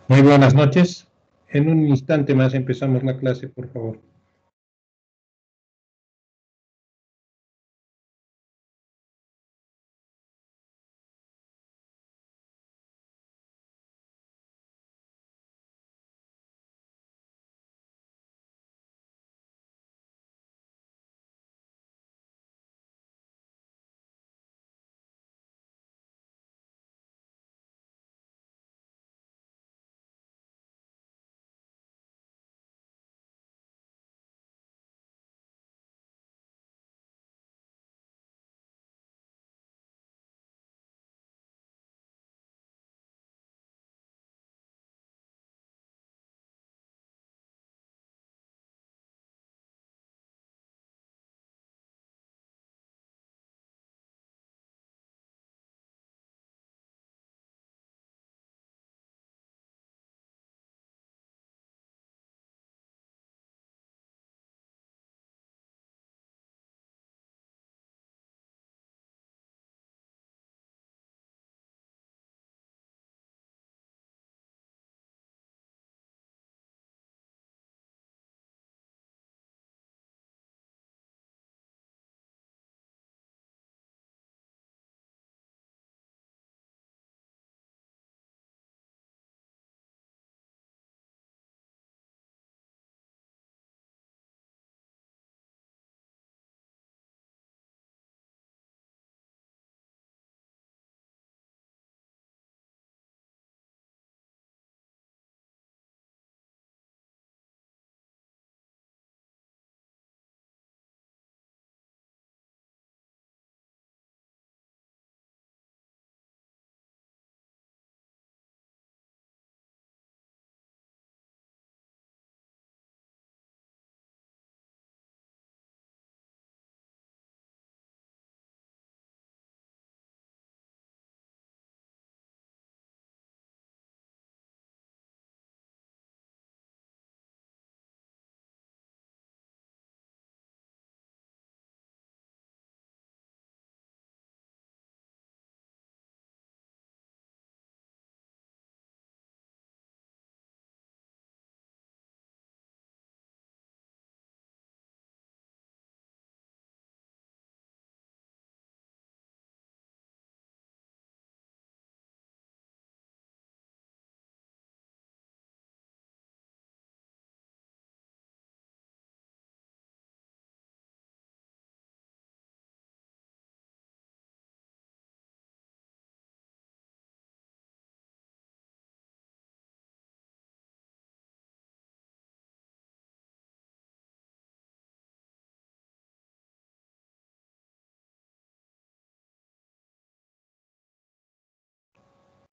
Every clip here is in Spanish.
Muy buenas noches. En un instante más empezamos la clase, por favor.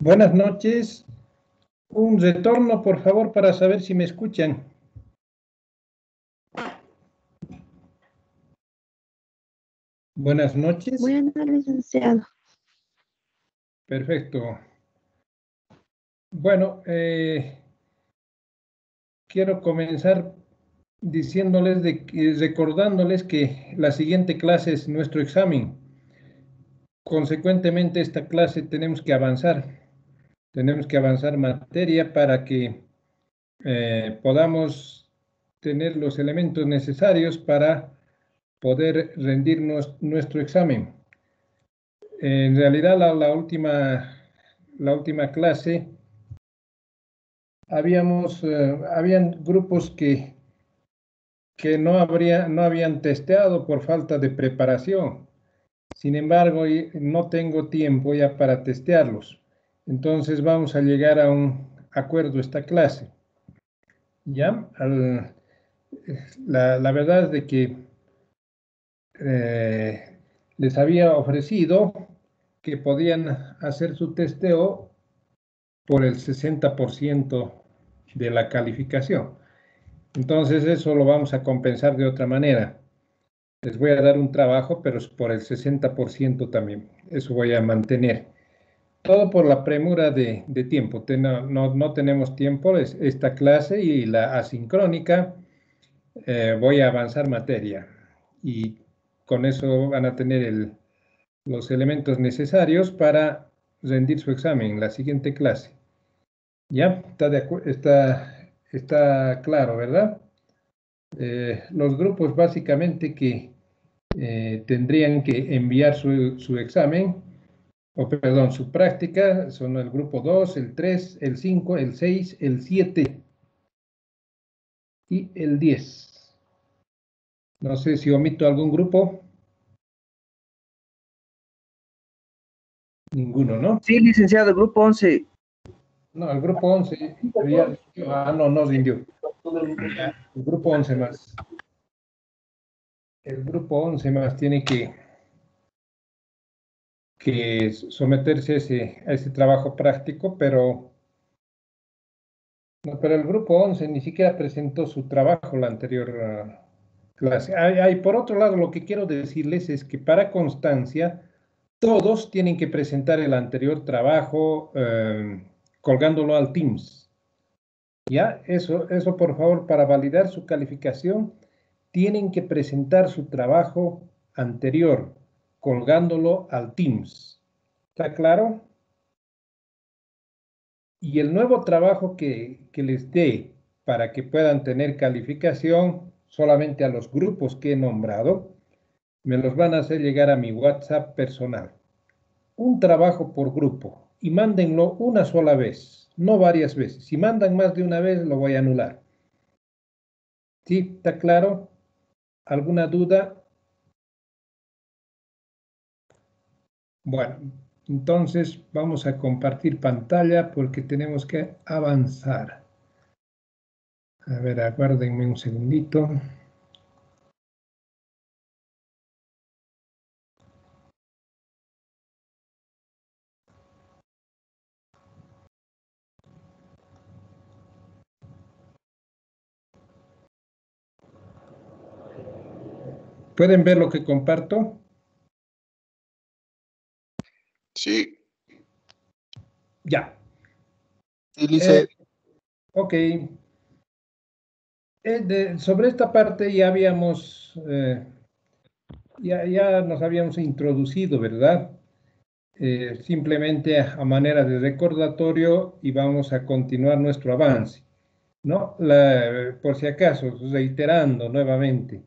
Buenas noches. Un retorno, por favor, para saber si me escuchan. Buenas noches. Buenas, licenciado. Perfecto. Bueno, quiero comenzar recordándoles que la siguiente clase es nuestro examen. Consecuentemente, esta clase tenemos que avanzar materia para que podamos tener los elementos necesarios para poder rendirnos nuestro examen. En realidad, la última clase habían grupos que no habían testeado por falta de preparación. Sin embargo, no tengo tiempo ya para testearlos. Entonces vamos a llegar a un acuerdo esta clase. ¿Ya? La verdad es de que les había ofrecido que podían hacer su testeo por el 60% de la calificación. Entonces eso lo vamos a compensar de otra manera. Les voy a dar un trabajo, pero es por el 60% también. Eso voy a mantener. Todo por la premura de tiempo. No tenemos tiempo. Esta clase y la asincrónica. Voy a avanzar materia. Y con eso van a tener los elementos necesarios para rendir su examen en la siguiente clase. ¿Ya? Está claro, ¿verdad? Los grupos básicamente que tendrían que enviar su examen, o perdón, su práctica, son el grupo 2, el 3, el 5, el 6, el 7 y el 10. No sé si omito algún grupo. Ninguno, ¿no? Sí, licenciado, grupo 11. No, el grupo 11 ya, no rindió. El grupo 11 más. El grupo 11 más tiene que someterse a ese trabajo práctico, pero el grupo 11 ni siquiera presentó su trabajo la anterior clase. Por otro lado, lo que quiero decirles es que para constancia, todos tienen que presentar el anterior trabajo colgándolo al Teams. ¿Ya? Eso, por favor, para validar su calificación, tienen que presentar su trabajo anterior colgándolo al Teams. ¿Está claro? Y el nuevo trabajo que les dé para que puedan tener calificación solamente a los grupos que he nombrado, me los van a hacer llegar a mi WhatsApp personal. Un trabajo por grupo y mándenlo una sola vez, no varias veces. Si mandan más de una vez, lo voy a anular. ¿Sí? ¿Está claro? ¿Alguna duda? Bueno, entonces vamos a compartir pantalla porque tenemos que avanzar. A ver, aguárdenme un segundito. ¿Pueden ver lo que comparto? Sí. Ya. Sí, Lice. Ok. Sobre esta parte ya ya nos habíamos introducido, ¿verdad? Simplemente a manera de recordatorio y vamos a continuar nuestro avance, ¿no? Por si acaso, reiterando nuevamente.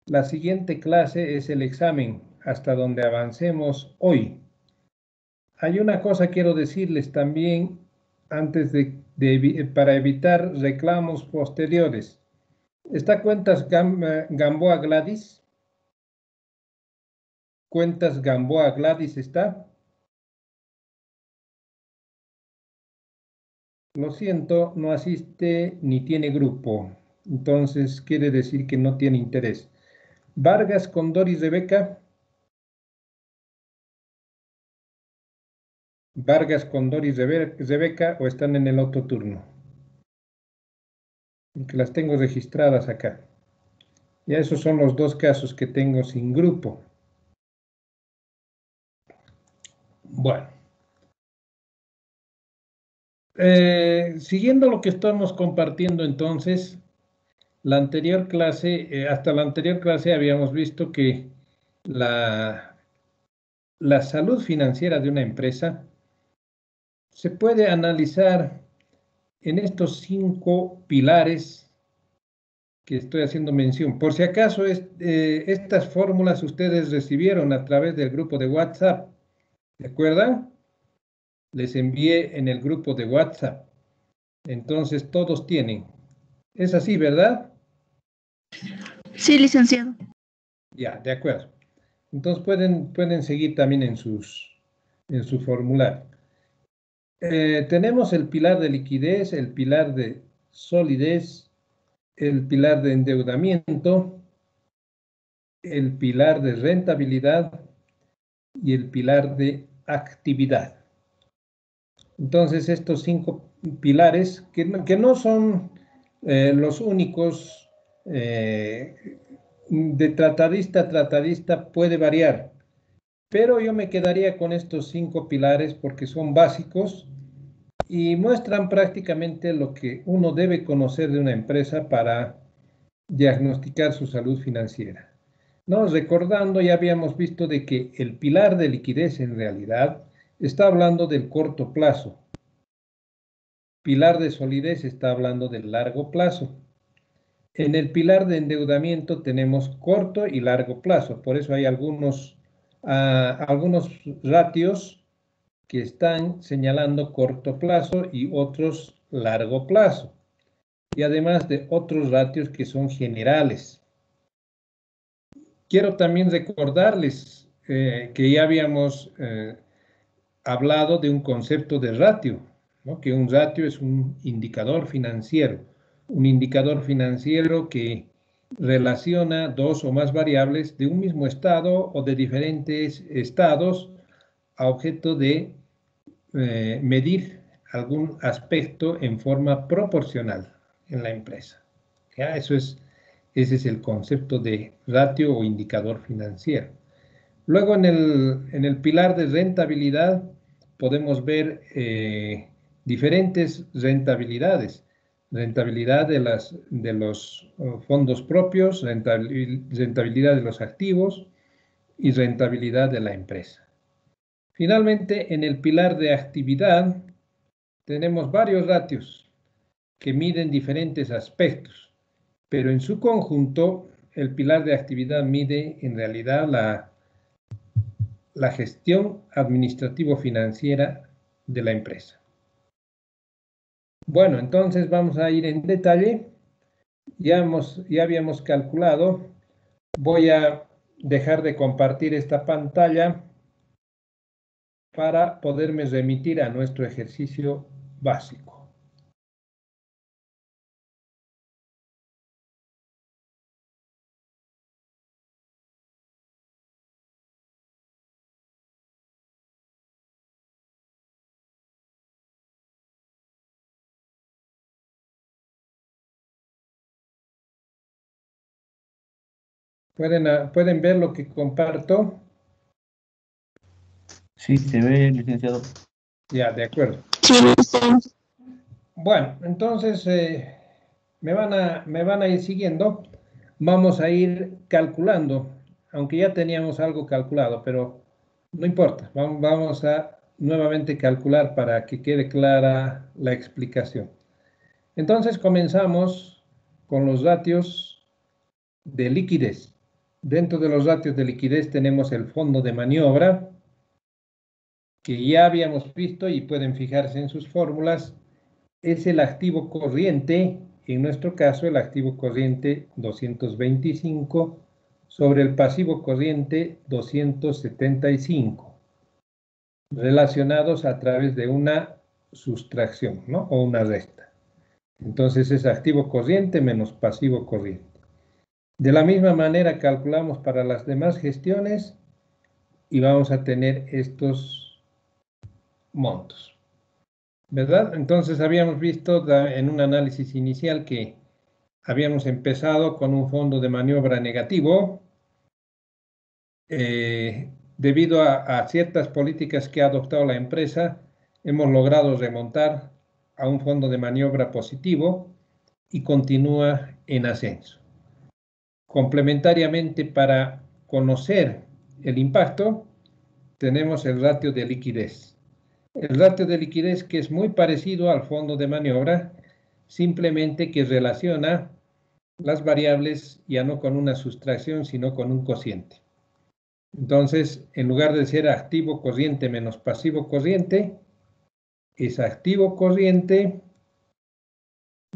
La siguiente clase es el examen, hasta donde avancemos hoy. Hay una cosa quiero decirles también antes para evitar reclamos posteriores. ¿Está cuentas Gamboa Gladys? ¿Cuentas Gamboa Gladys está? Lo siento, no asiste ni tiene grupo. Entonces quiere decir que no tiene interés. Vargas con Doris Rebeca. Vargas con Doris Rebeca o están en el otro turno. Que las tengo registradas acá. Ya esos son los dos casos que tengo sin grupo. Bueno. Siguiendo lo que estamos compartiendo entonces, hasta la anterior clase habíamos visto que la salud financiera de una empresa se puede analizar en estos 5 pilares que estoy haciendo mención. Por si acaso, estas fórmulas ustedes recibieron a través del grupo de WhatsApp. ¿De acuerdo? Les envié en el grupo de WhatsApp. Entonces, todos tienen. Es así, ¿verdad? Sí, licenciado. Ya, de acuerdo. Entonces, pueden seguir también en su formulario. Tenemos el pilar de liquidez, el pilar de solidez, el pilar de endeudamiento, el pilar de rentabilidad y el pilar de actividad. Entonces, estos 5 pilares, que no son los únicos, de tratadista a tratadista puede variar, pero yo me quedaría con estos 5 pilares porque son básicos y muestran prácticamente lo que uno debe conocer de una empresa para diagnosticar su salud financiera. No, recordando, ya habíamos visto de que el pilar de liquidez en realidad está hablando del corto plazo. Pilar de solidez está hablando del largo plazo. En el pilar de endeudamiento tenemos corto y largo plazo. Por eso hay algunos ratios que están señalando corto plazo y otros largo plazo. Y además de otros ratios que son generales. Quiero también recordarles que ya habíamos hablado de un concepto de ratio, ¿no? Que un ratio es un indicador financiero que relaciona dos o más variables de un mismo estado o de diferentes estados a objeto de medir algún aspecto en forma proporcional en la empresa. ¿Ya? Ese es el concepto de ratio o indicador financiero. Luego en el pilar de rentabilidad podemos ver diferentes rentabilidades. Rentabilidad de los fondos propios, rentabilidad de los activos y rentabilidad de la empresa. Finalmente, en el pilar de actividad tenemos varios ratios que miden diferentes aspectos, pero en su conjunto el pilar de actividad mide en realidad la gestión administrativo-financiera de la empresa. Bueno, entonces vamos a ir en detalle. Ya habíamos calculado. Voy a dejar de compartir esta pantalla para poderme remitir a nuestro ejercicio básico. ¿Pueden ver lo que comparto? Sí, se ve, licenciado. Ya, de acuerdo. Sí, licenciado. Bueno, entonces me van a ir siguiendo. Vamos a ir calculando, aunque ya teníamos algo calculado, pero no importa. Vamos a nuevamente calcular para que quede clara la explicación. Entonces comenzamos con los ratios de liquidez. Dentro de los ratios de liquidez tenemos el fondo de maniobra, que ya habíamos visto y pueden fijarse en sus fórmulas. Es el activo corriente, en nuestro caso el activo corriente 225 sobre el pasivo corriente 275, relacionados a través de una sustracción, ¿no? O una resta. Entonces es activo corriente menos pasivo corriente. De la misma manera calculamos para las demás gestiones y vamos a tener estos montos. ¿Verdad? Entonces habíamos visto en un análisis inicial que habíamos empezado con un fondo de maniobra negativo debido a ciertas políticas que ha adoptado la empresa. Hemos logrado remontar a un fondo de maniobra positivo y continúa en ascenso. Complementariamente, para conocer el impacto, tenemos el ratio de liquidez. El ratio de liquidez que es muy parecido al fondo de maniobra, simplemente que relaciona las variables ya no con una sustracción, sino con un cociente. Entonces, en lugar de ser activo corriente menos pasivo corriente, es activo corriente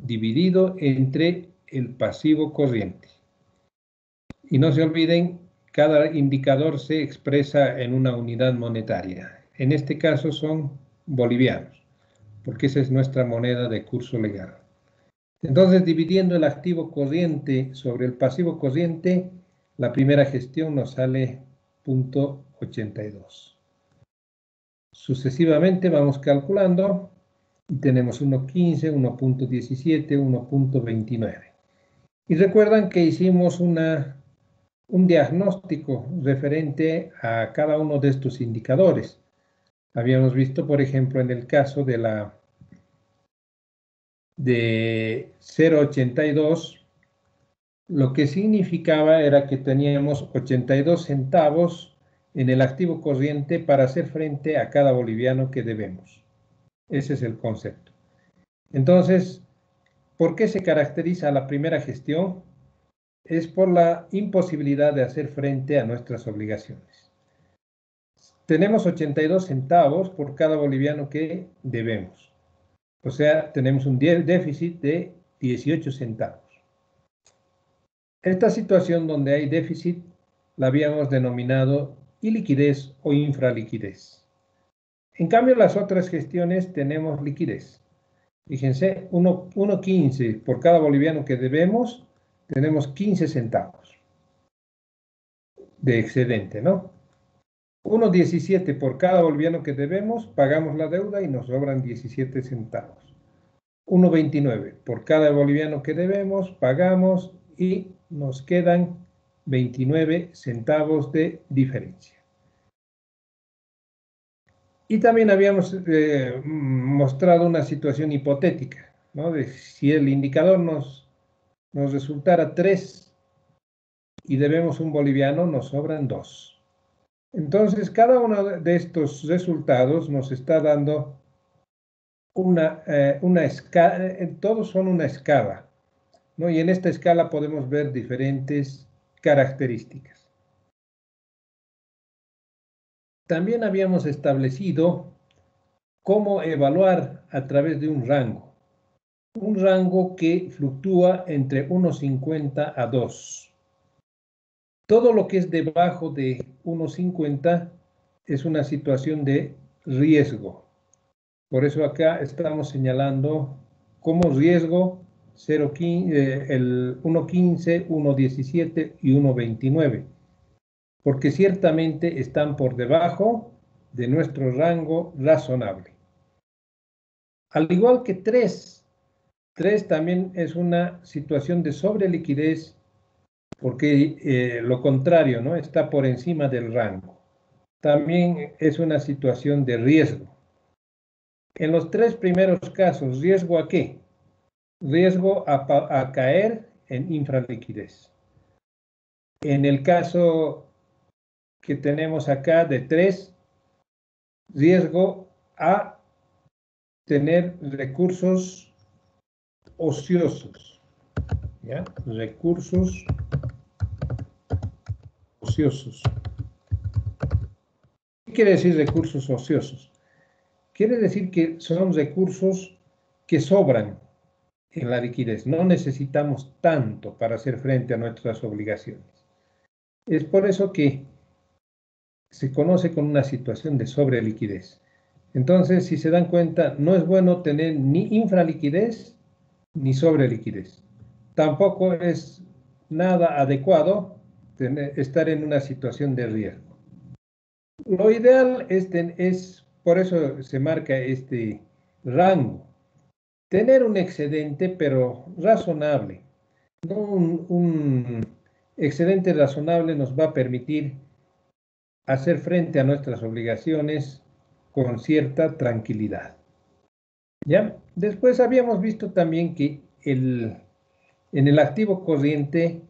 dividido entre el pasivo corriente. Y no se olviden, cada indicador se expresa en una unidad monetaria. En este caso son bolivianos, porque esa es nuestra moneda de curso legal. Entonces, dividiendo el activo corriente sobre el pasivo corriente, la primera gestión nos sale 0.82. sucesivamente vamos calculando y tenemos 1.15, 1.17, 1.29. Y recuerdan que hicimos un diagnóstico referente a cada uno de estos indicadores. Habíamos visto, por ejemplo, en el caso de 0.82, lo que significaba era que teníamos 82 centavos en el activo corriente para hacer frente a cada boliviano que debemos. Ese es el concepto. Entonces, ¿por qué se caracteriza la primera gestión? Es por la imposibilidad de hacer frente a nuestras obligaciones. Tenemos 82 centavos por cada boliviano que debemos. O sea, tenemos un déficit de 18 centavos. Esta situación donde hay déficit la habíamos denominado iliquidez o infraliquidez. En cambio, las otras gestiones tenemos liquidez. Fíjense, 1.15 por cada boliviano que debemos, tenemos 15 centavos de excedente, ¿no? 1.17 por cada boliviano que debemos, pagamos la deuda y nos sobran 17 centavos. 1.29 por cada boliviano que debemos, pagamos y nos quedan 29 centavos de diferencia. Y también habíamos mostrado una situación hipotética, ¿no? De si el indicador nos resultara 3 y debemos un boliviano, nos sobran 2. Entonces, cada uno de estos resultados nos está dando una escala, todos son una escala, ¿no? Y en esta escala podemos ver diferentes características. También habíamos establecido cómo evaluar a través de un rango que fluctúa entre 1.50 a 2. Todo lo que es debajo de 1.50 es una situación de riesgo. Por eso acá estamos señalando como riesgo el 1.15, 1.17 y 1.29, porque ciertamente están por debajo de nuestro rango razonable. Al igual que 3 también es una situación de sobreliquidez, porque lo contrario, ¿no? Está por encima del rango. También es una situación de riesgo. En los 3 primeros casos, ¿riesgo a qué? Riesgo a caer en infraliquidez. En el caso que tenemos acá de 3, riesgo a tener recursos ociosos, ¿ya? Recursos ociosos. ¿Qué quiere decir recursos ociosos? Quiere decir que son recursos que sobran en la liquidez. No necesitamos tanto para hacer frente a nuestras obligaciones. Es por eso que se conoce con una situación de sobreliquidez. Entonces, si se dan cuenta, no es bueno tener ni infraliquidez ni sobreliquidez. Tampoco es nada adecuado estar en una situación de riesgo. Lo ideal es, por eso se marca este rango, tener un excedente, pero razonable. ¿No? Un excedente razonable nos va a permitir hacer frente a nuestras obligaciones con cierta tranquilidad. ¿Ya? Después habíamos visto también que en el activo corriente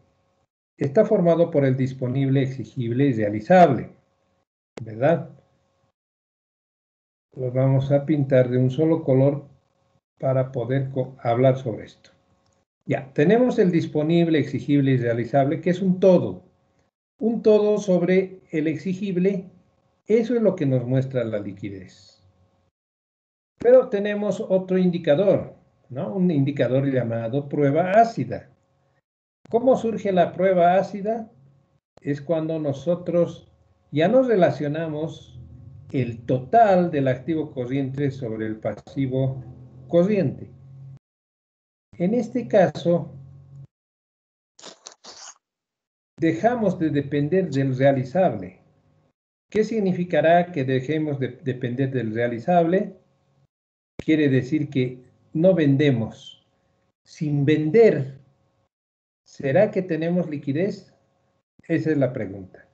está formado por el disponible, exigible y realizable, ¿verdad? Los vamos a pintar de un solo color para poder hablar sobre esto. Ya, tenemos el disponible, exigible y realizable, que es un todo. Un todo sobre el exigible, eso es lo que nos muestra la liquidez. Pero tenemos otro indicador, ¿no? Un indicador llamado prueba ácida. ¿Cómo surge la prueba ácida? Es cuando nosotros ya nos relacionamos el total del activo corriente sobre el pasivo corriente. En este caso, dejamos de depender del realizable. ¿Qué significará que dejemos de depender del realizable? Quiere decir que no vendemos. Sin vender, ¿será que tenemos liquidez? Esa es la pregunta,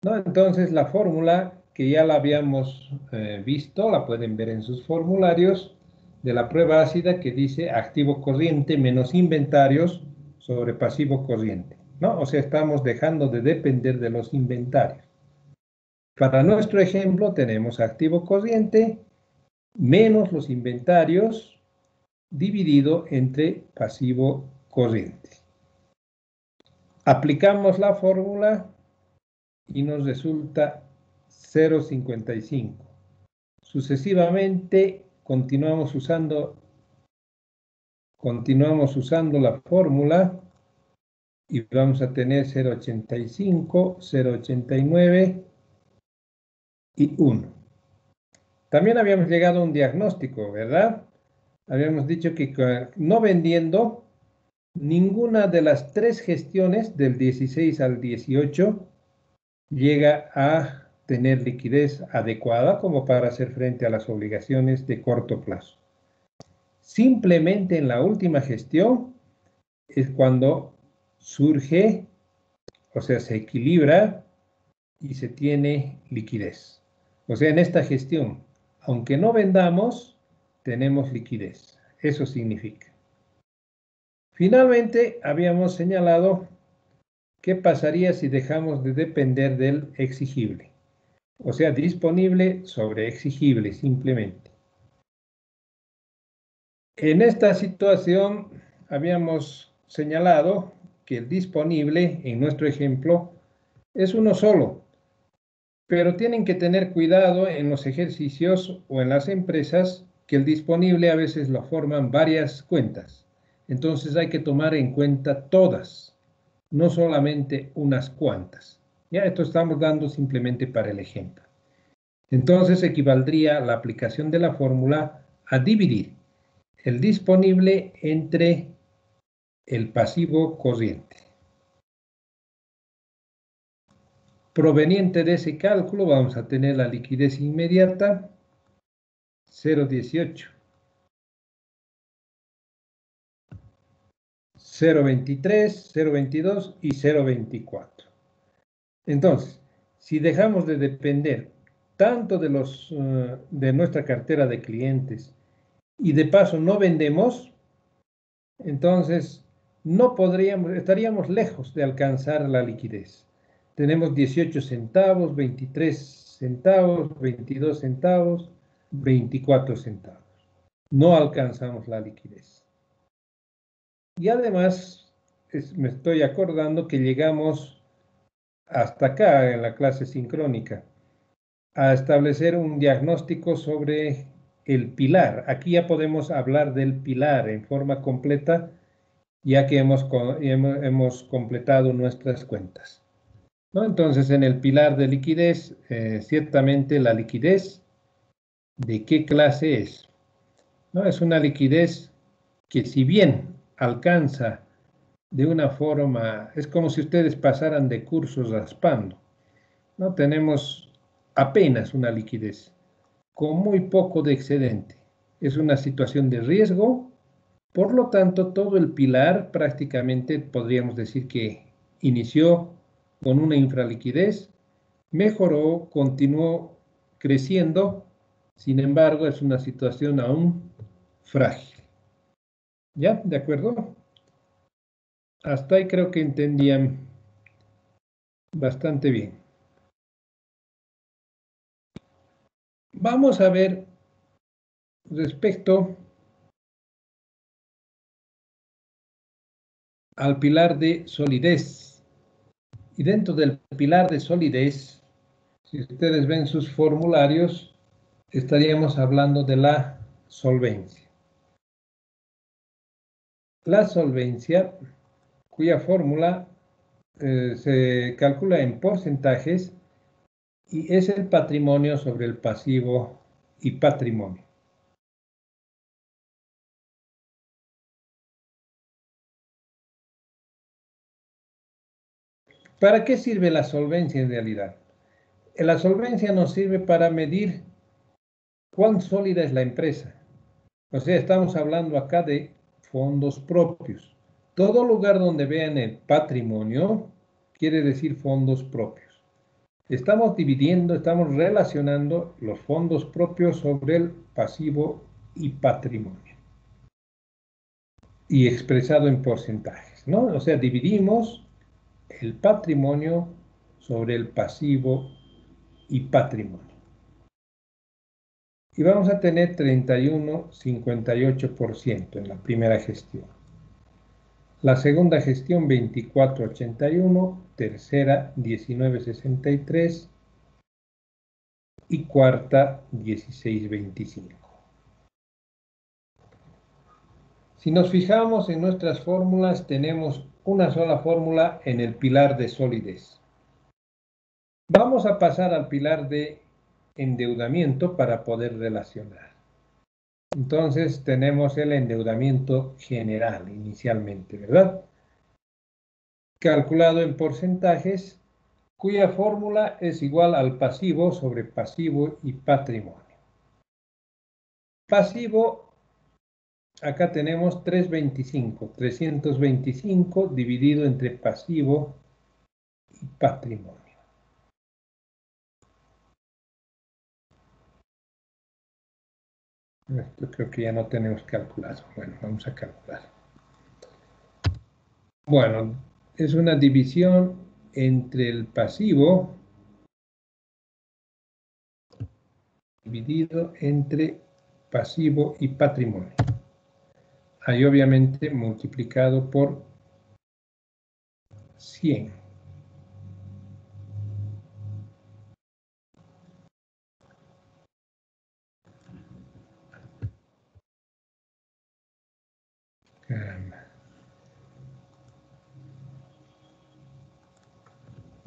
¿no? Entonces, la fórmula que ya la habíamos visto, la pueden ver en sus formularios de la prueba ácida, que dice activo corriente menos inventarios sobre pasivo corriente, ¿no? O sea, estamos dejando de depender de los inventarios. Para nuestro ejemplo tenemos activo corriente menos los inventarios dividido entre pasivo corriente. Aplicamos la fórmula y nos resulta 0,55. Sucesivamente continuamos usando la fórmula y vamos a tener 0,85, 0,89 y 1. También habíamos llegado a un diagnóstico, ¿verdad? Habíamos dicho que no vendiendo, ninguna de las tres gestiones del 16 al 18 llega a tener liquidez adecuada como para hacer frente a las obligaciones de corto plazo. Simplemente en la última gestión es cuando surge, o sea, se equilibra y se tiene liquidez. O sea, en esta gestión, aunque no vendamos, tenemos liquidez. Eso significa. Finalmente, habíamos señalado qué pasaría si dejamos de depender del exigible. O sea, disponible sobre exigible, simplemente. En esta situación, habíamos señalado que el disponible, en nuestro ejemplo, es uno solo. Pero tienen que tener cuidado en los ejercicios o en las empresas que el disponible a veces lo forman varias cuentas. Entonces hay que tomar en cuenta todas, no solamente unas cuantas. Ya esto estamos dando simplemente para el ejemplo. Entonces equivaldría la aplicación de la fórmula a dividir el disponible entre el pasivo corriente. Proveniente de ese cálculo vamos a tener la liquidez inmediata 0,18, 0,23, 0,22 y 0,24. Entonces, si dejamos de depender tanto de nuestra cartera de clientes y de paso no vendemos, entonces estaríamos lejos de alcanzar la liquidez. Tenemos 18 centavos, 23 centavos, 22 centavos, 24 centavos. No alcanzamos la liquidez. Y además, me estoy acordando que llegamos hasta acá en la clase sincrónica a establecer un diagnóstico sobre el pilar. Aquí ya podemos hablar del pilar en forma completa, ya que hemos completado nuestras cuentas, ¿no? Entonces, en el pilar de liquidez, ciertamente la liquidez, ¿de qué clase es? ¿No? Es una liquidez que, si bien alcanza de una forma, es como si ustedes pasaran de cursos raspando, ¿no? Tenemos apenas una liquidez, con muy poco de excedente. Es una situación de riesgo, por lo tanto, todo el pilar prácticamente podríamos decir que inició con una infraliquidez, mejoró, continuó creciendo, sin embargo, es una situación aún frágil. ¿Ya? ¿De acuerdo? Hasta ahí creo que entendían bastante bien. Vamos a ver respecto al pilar de solidez. Y dentro del pilar de solidez, si ustedes ven sus formularios, estaríamos hablando de la solvencia. La solvencia, cuya fórmula se calcula en porcentajes y es el patrimonio sobre el pasivo y patrimonio. ¿Para qué sirve la solvencia en realidad? La solvencia nos sirve para medir cuán sólida es la empresa. O sea, estamos hablando acá de fondos propios. Todo lugar donde vean el patrimonio quiere decir fondos propios. Estamos dividiendo, estamos relacionando los fondos propios sobre el pasivo y patrimonio. Y expresado en porcentajes, ¿no? O sea, dividimos el patrimonio sobre el pasivo y patrimonio. Y vamos a tener 31,58% en la primera gestión. La segunda gestión 24,81, tercera 19,63 y cuarta 16,25. Si nos fijamos en nuestras fórmulas, tenemos una sola fórmula en el pilar de solidez. Vamos a pasar al pilar de endeudamiento para poder relacionar. Entonces tenemos el endeudamiento general inicialmente, ¿verdad? Calculado en porcentajes, cuya fórmula es igual al pasivo sobre pasivo y patrimonio. Pasivo, acá tenemos 325 dividido entre pasivo y patrimonio. Esto creo que ya no tenemos calculado. Bueno, vamos a calcular. Bueno, es una división entre el pasivo dividido entre pasivo y patrimonio. Ahí obviamente multiplicado por 100. Caramba.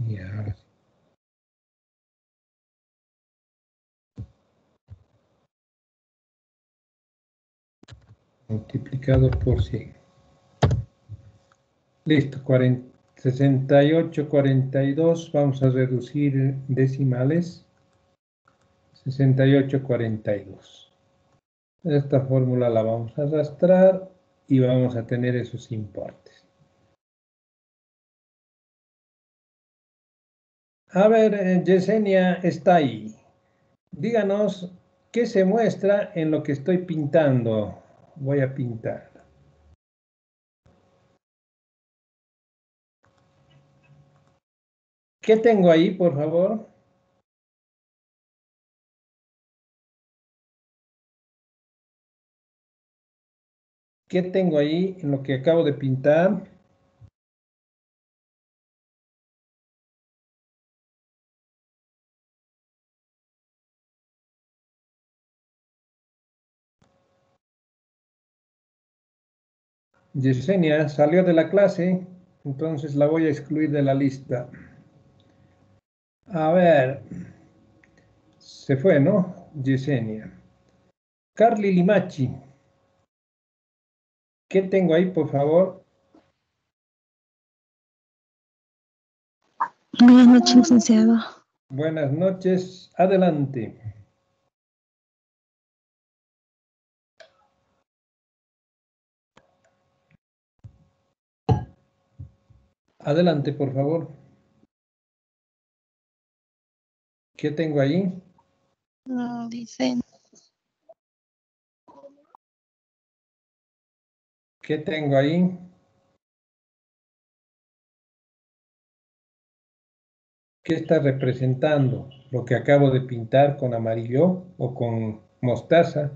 Y ahora sí. Multiplicado por 100. Listo, 68, 42. Vamos a reducir decimales. 68, 42. Esta fórmula la vamos a arrastrar y vamos a tener esos importes. A ver, Yesenia está ahí. Díganos qué se muestra en lo que estoy pintando. Voy a pintar. ¿Qué tengo ahí, por favor? ¿Qué tengo ahí en lo que acabo de pintar? Yesenia salió de la clase, entonces la voy a excluir de la lista. A ver, se fue, ¿no? Yesenia. Carly Limachi. ¿Qué tengo ahí, por favor? Buenas noches, licenciado. Buenas noches, adelante. Adelante, por favor. ¿Qué tengo ahí? No, dicen. ¿Qué tengo ahí? ¿Qué está representando? ¿Lo que acabo de pintar con amarillo o con mostaza?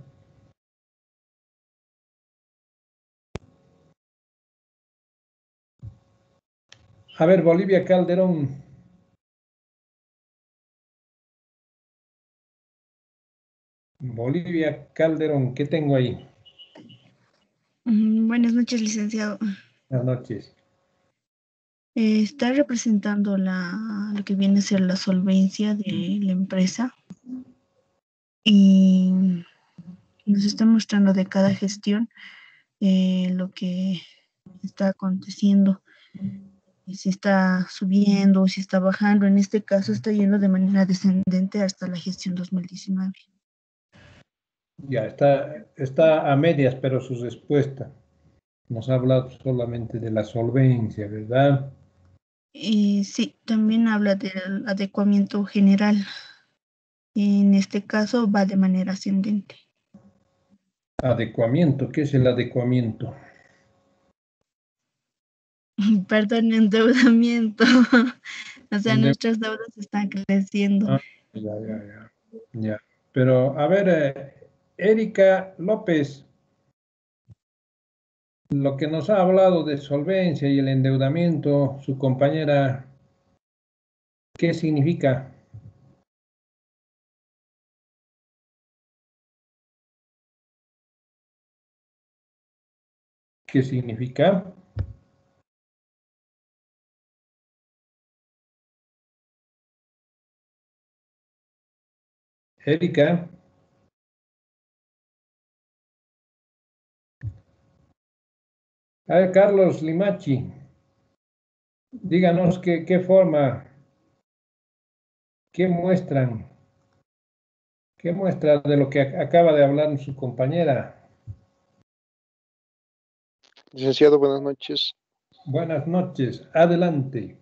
A ver, Bolivia Calderón. Bolivia Calderón, ¿qué tengo ahí? Buenas noches, licenciado. Buenas noches. Está representando lo que viene a ser la solvencia de la empresa y nos está mostrando de cada gestión lo que está aconteciendo. si está subiendo o si está bajando. En este caso está yendo de manera descendente hasta la gestión 2019. Ya está a medias, pero su respuesta nos ha hablado solamente de la solvencia, ¿verdad? Sí, también habla del adecuamiento general. En este caso va de manera ascendente. Adecuamiento, ¿qué es el adecuamiento? Perdón, endeudamiento. O sea, Ende- nuestras deudas están creciendo. ah, ya. Pero, a ver, Erika López, lo que nos ha hablado de solvencia y el endeudamiento, su compañera, ¿qué significa? ¿Qué significa? Erika, a ver, Carlos Limachi, díganos qué forma, qué muestran, qué muestra de lo que acaba de hablar su compañera. Licenciado, buenas noches. Buenas noches, adelante.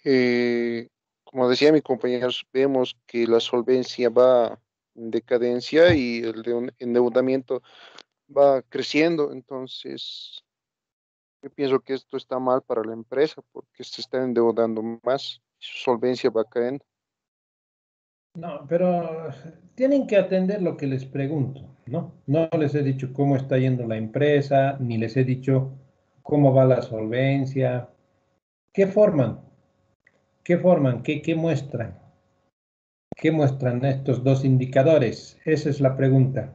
Eh, Como decía mi compañero, vemos que la solvencia va en decadencia y el endeudamiento va creciendo. Entonces, yo pienso que esto está mal para la empresa porque se está endeudando más, su solvencia va cayendo. No, pero tienen que atender lo que les pregunto, ¿no? No les he dicho cómo está yendo la empresa, ni les he dicho cómo va la solvencia. ¿Qué forman? ¿Qué forman? ¿Qué muestran? ¿Qué muestran estos dos indicadores? Esa es la pregunta.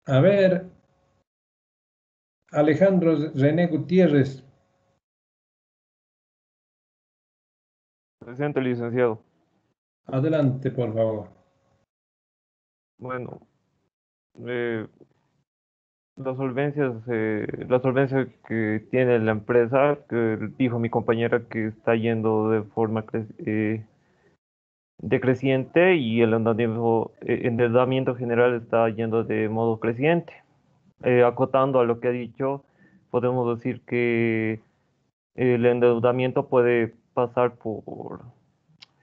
A ver, Alejandro René Gutiérrez, Presente, licenciado. adelante, por favor. Bueno, eh, la solvencia que tiene la empresa, que dijo mi compañera que está yendo de forma decreciente y el endeudamiento general está yendo de modo creciente. Acotando a lo que ha dicho, podemos decir que el endeudamiento puede pasar por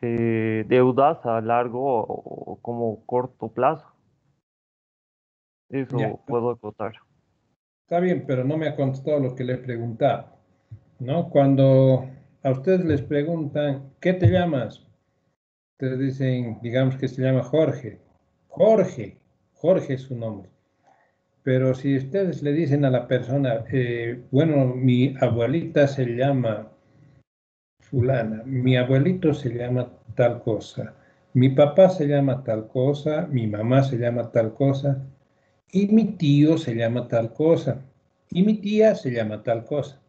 deudas a largo o como corto plazo. Ya, Eso puedo acotar. está bien, pero no me ha contestado lo que le preguntaba, ¿no? Cuando a ustedes les preguntan, ¿qué te llamas? Ustedes dicen, digamos que se llama Jorge. Jorge, Jorge es su nombre. Pero si ustedes le dicen a la persona, bueno, mi abuelita se llama fulana, mi abuelito se llama tal cosa, mi papá se llama tal cosa, mi mamá se llama tal cosa, y mi tío se llama tal cosa, y mi tía se llama tal cosa.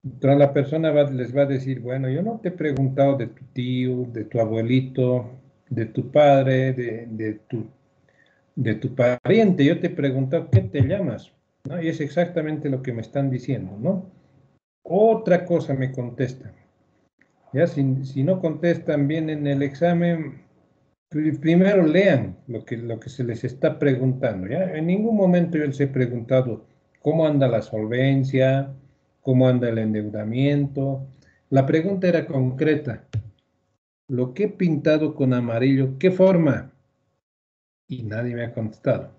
Entonces la persona les va a decir, bueno, yo no te he preguntado de tu tío, de tu abuelito, de tu padre, de tu pariente, yo te he preguntado, ¿qué te llamas? ¿No? Y es exactamente lo que me están diciendo, ¿no? Otra cosa me contestan. Ya, si no contestan bien en el examen, primero lean lo que se les está preguntando, ¿ya? En ningún momento yo les he preguntado cómo anda la solvencia, cómo anda el endeudamiento. La pregunta era concreta. Lo que he pintado con amarillo, ¿qué forma? Y nadie me ha contestado.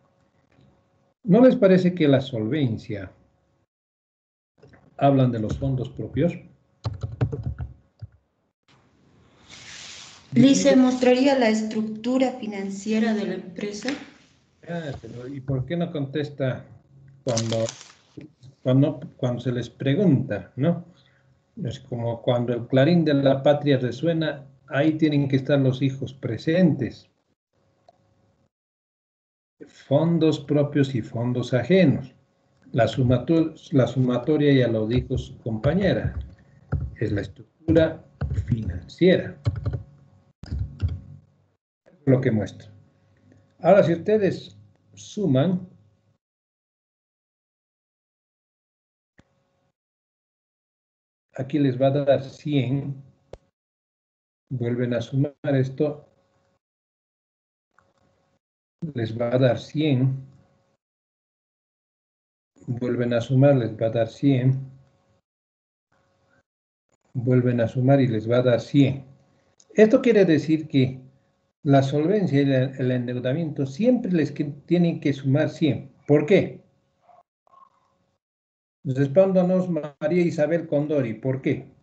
¿No les parece que la solvencia hablan de los fondos propios? Lice, ¿mostraría la estructura financiera de la empresa? ¿Y por qué no contesta cuando se les pregunta, ¿no? Es como cuando el clarín de la patria resuena, ahí tienen que estar los hijos presentes. Fondos propios y fondos ajenos. La sumatoria ya lo dijo su compañera, es la estructura financiera, lo que muestra. Ahora, si ustedes suman, aquí les va a dar 100, vuelven a sumar esto, les va a dar 100, vuelven a sumar, les va a dar 100, vuelven a sumar y les va a dar 100. Esto quiere decir que la solvencia y el endeudamiento siempre les tienen que sumar 100. ¿Por qué? Respóndanos María Isabel Condori, ¿por qué?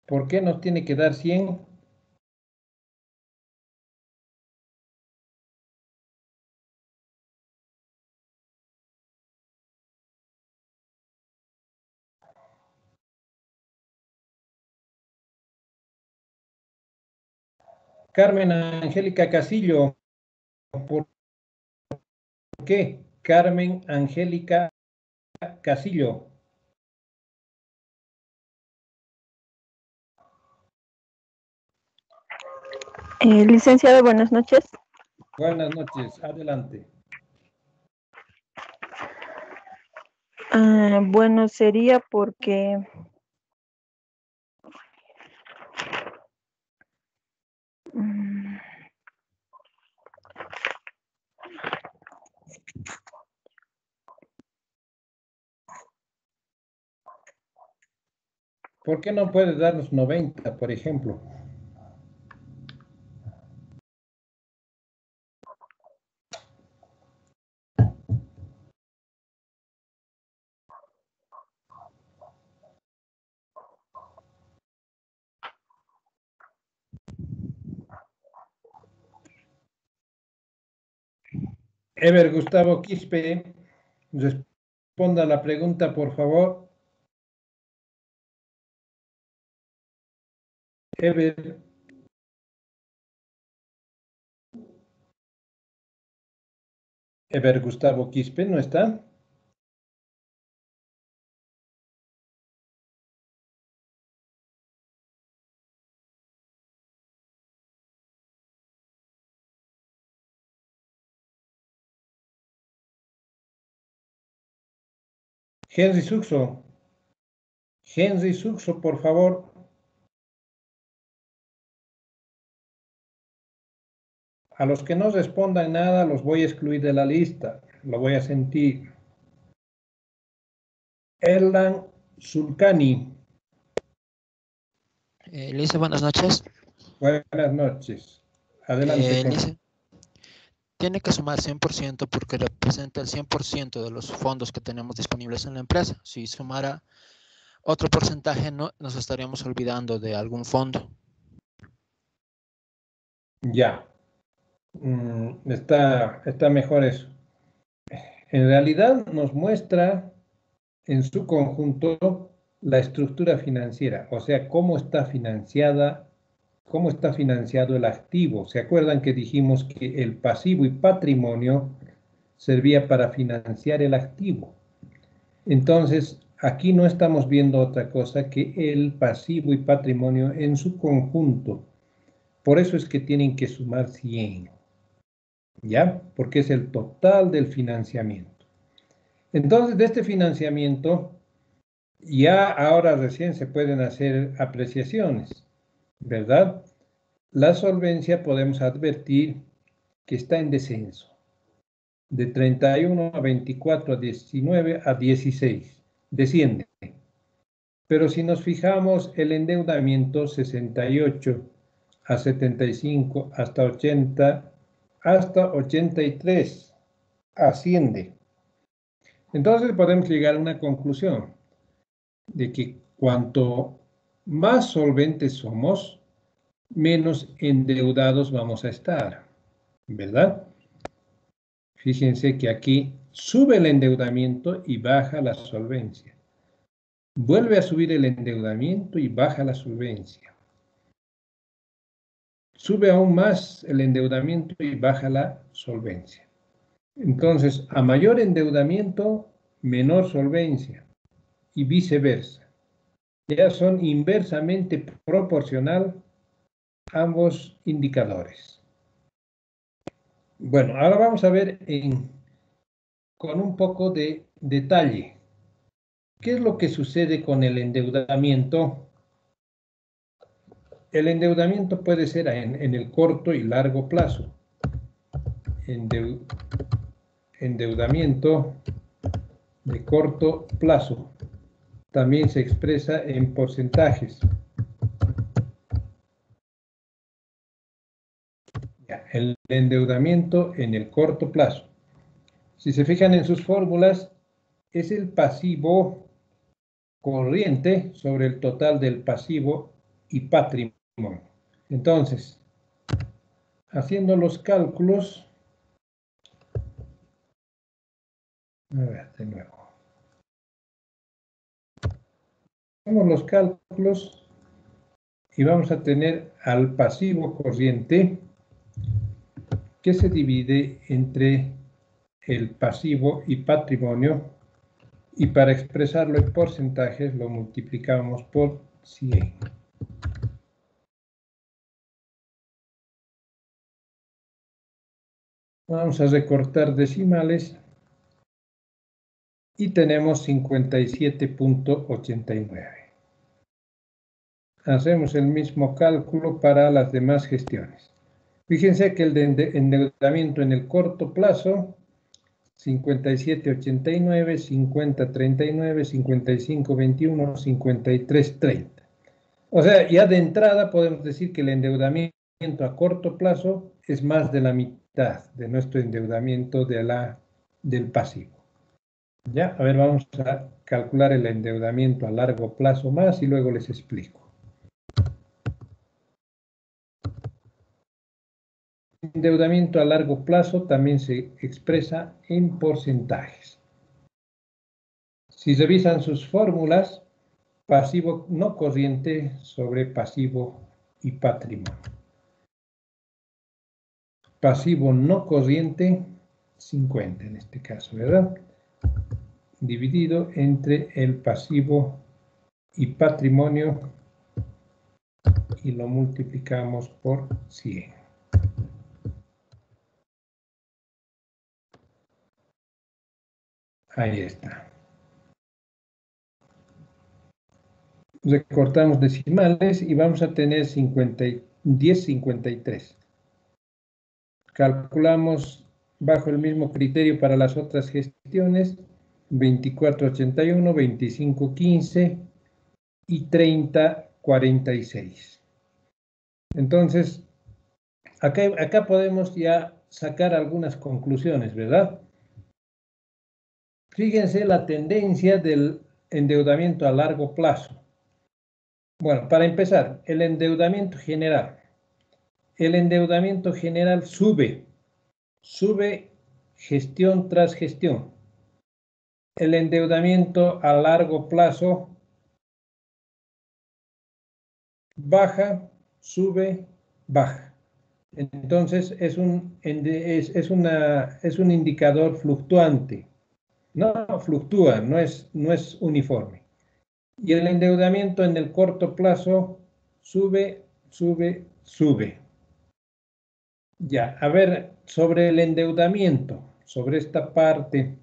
¿Por qué nos tiene que dar 100? Carmen Angélica Casillo, ¿por qué? Carmen Angélica Casillo. Licenciado, buenas noches. Buenas noches, adelante. Bueno, sería porque ¿por qué no puedes darnos 90, por ejemplo? Ever Gustavo Quispe, responda a la pregunta, por favor. Ever. Ever Gustavo Quispe, ¿no está? Henry Suxo. Henry Suxo, por favor. A los que no respondan nada, los voy a excluir de la lista. Lo voy a sentir. Erlan Zulcani. Lice, buenas noches. Buenas noches. Adelante. Lice, tiene que sumar 100% porque representa el 100% de los fondos que tenemos disponibles en la empresa. Si sumara otro porcentaje, no, nos estaríamos olvidando de algún fondo. Ya. Está mejor eso. En realidad nos muestra en su conjunto la estructura financiera, o sea, cómo está financiado el activo. ¿Se acuerdan que dijimos que el pasivo y patrimonio servía para financiar el activo? Entonces, aquí no estamos viendo otra cosa que el pasivo y patrimonio en su conjunto. Por eso es que tienen que sumar 100. ¿Ya? Porque es el total del financiamiento. Entonces, de este financiamiento, ya ahora recién se pueden hacer apreciaciones, ¿verdad? La solvencia podemos advertir que está en descenso, de 31 a 24 a 19 a 16, desciende. Pero si nos fijamos, el endeudamiento 68 a 75 hasta 80 hasta 83 asciende. Entonces podemos llegar a una conclusión de que cuanto más solventes somos, menos endeudados vamos a estar, ¿verdad? Fíjense que aquí sube el endeudamiento y baja la solvencia. Vuelve a subir el endeudamiento y baja la solvencia. Sube aún más el endeudamiento y baja la solvencia. Entonces, a mayor endeudamiento, menor solvencia. y viceversa. Ya son inversamente proporcional ambos indicadores. Bueno, ahora vamos a ver con un poco de detalle. ¿Qué es lo que sucede con el endeudamiento? El endeudamiento puede ser en el corto y largo plazo. Endeudamiento de corto plazo también se expresa en porcentajes. El endeudamiento en el corto plazo. Si se fijan en sus fórmulas, es el pasivo corriente sobre el total del pasivo y patrimonio. Entonces, haciendo los cálculos, a ver, de nuevo. Hacemos los cálculos y vamos a tener al pasivo corriente que se divide entre el pasivo y patrimonio, y para expresarlo en porcentajes lo multiplicamos por 100. Vamos a recortar decimales y tenemos 57.89. Hacemos el mismo cálculo para las demás gestiones. Fíjense que el de endeudamiento en el corto plazo, 57.89, 50.39, 55.21, 53.30. O sea, ya de entrada podemos decir que el endeudamiento a corto plazo es más de la mitad de nuestro endeudamiento del pasivo. Ya, a ver, vamos a calcular el endeudamiento a largo plazo más y luego les explico. Endeudamiento a largo plazo también se expresa en porcentajes. Si revisan sus fórmulas, pasivo no corriente sobre pasivo y patrimonio. Pasivo no corriente, 50 en este caso, ¿verdad? Dividido entre el pasivo y patrimonio y lo multiplicamos por 100. Ahí está. Recortamos decimales y vamos a tener 10.53. Calculamos bajo el mismo criterio para las otras gestiones, 24.81, 25.15 y 30.46. Entonces, acá podemos ya sacar algunas conclusiones, ¿verdad? Fíjense la tendencia del endeudamiento a largo plazo. Bueno, para empezar, el endeudamiento general. El endeudamiento general sube gestión tras gestión. El endeudamiento a largo plazo baja, sube, baja. Entonces es un indicador fluctuante. No fluctúa, no es uniforme. Y el endeudamiento en el corto plazo sube, sube, sube. Ya, a ver, sobre el endeudamiento, sobre esta parte.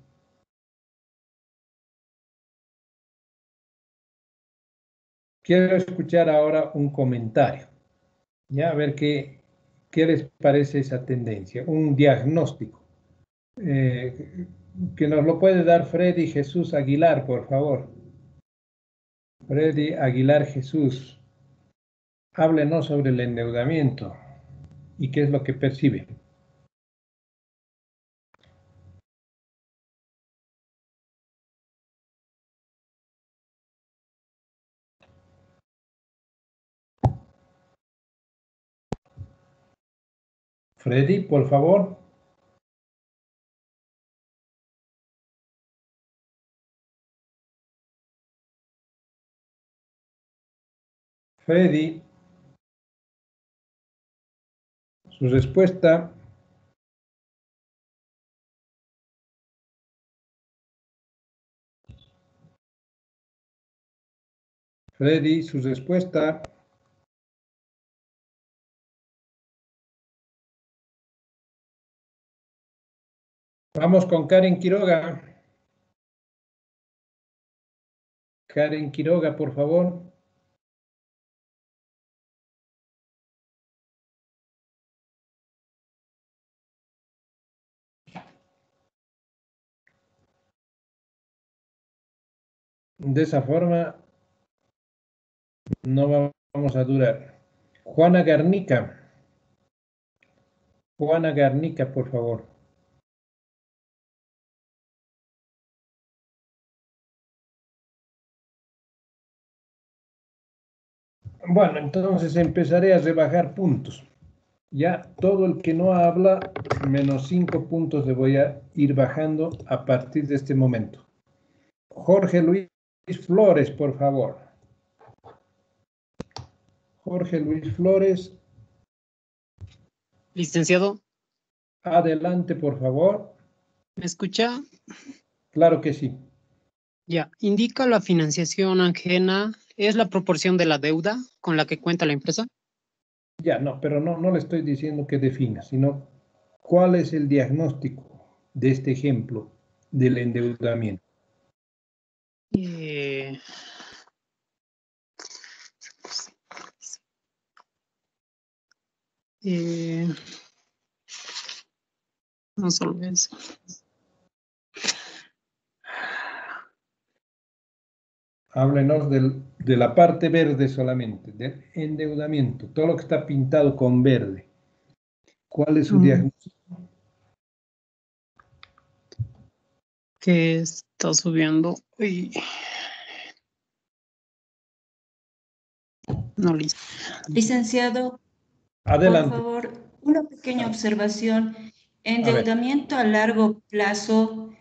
Quiero escuchar ahora un comentario. Ya, a ver qué les parece esa tendencia, un diagnóstico. Que nos lo puede dar Freddy Jesús Aguilar, por favor. Freddy Aguilar Jesús, háblenos sobre el endeudamiento y qué es lo que percibe. Freddy, por favor. Freddy, su respuesta. Freddy, su respuesta. Vamos con Karen Quiroga. Karen Quiroga, por favor. De esa forma no vamos a durar. Juana Garnica. Juana Garnica, por favor. Bueno, entonces empezaré a rebajar puntos. Ya todo el que no habla, menos 5 puntos le voy a ir bajando a partir de este momento. Jorge Luis Flores, por favor. Jorge Luis Flores. Licenciado, Adelante, por favor. ¿me escucha? Claro que sí. Ya, indica la financiación ajena es la proporción de la deuda con la que cuenta la empresa. Ya, no, pero no le estoy diciendo que defina, sino cuál es el diagnóstico de este ejemplo del endeudamiento. No solo eso. Háblenos de la parte verde solamente, del endeudamiento, todo lo que está pintado con verde. ¿Cuál es su diagnóstico? Que está subiendo. Uy. No, listo. Licenciado, Adelante. por favor, una pequeña observación. Endeudamiento a largo plazo,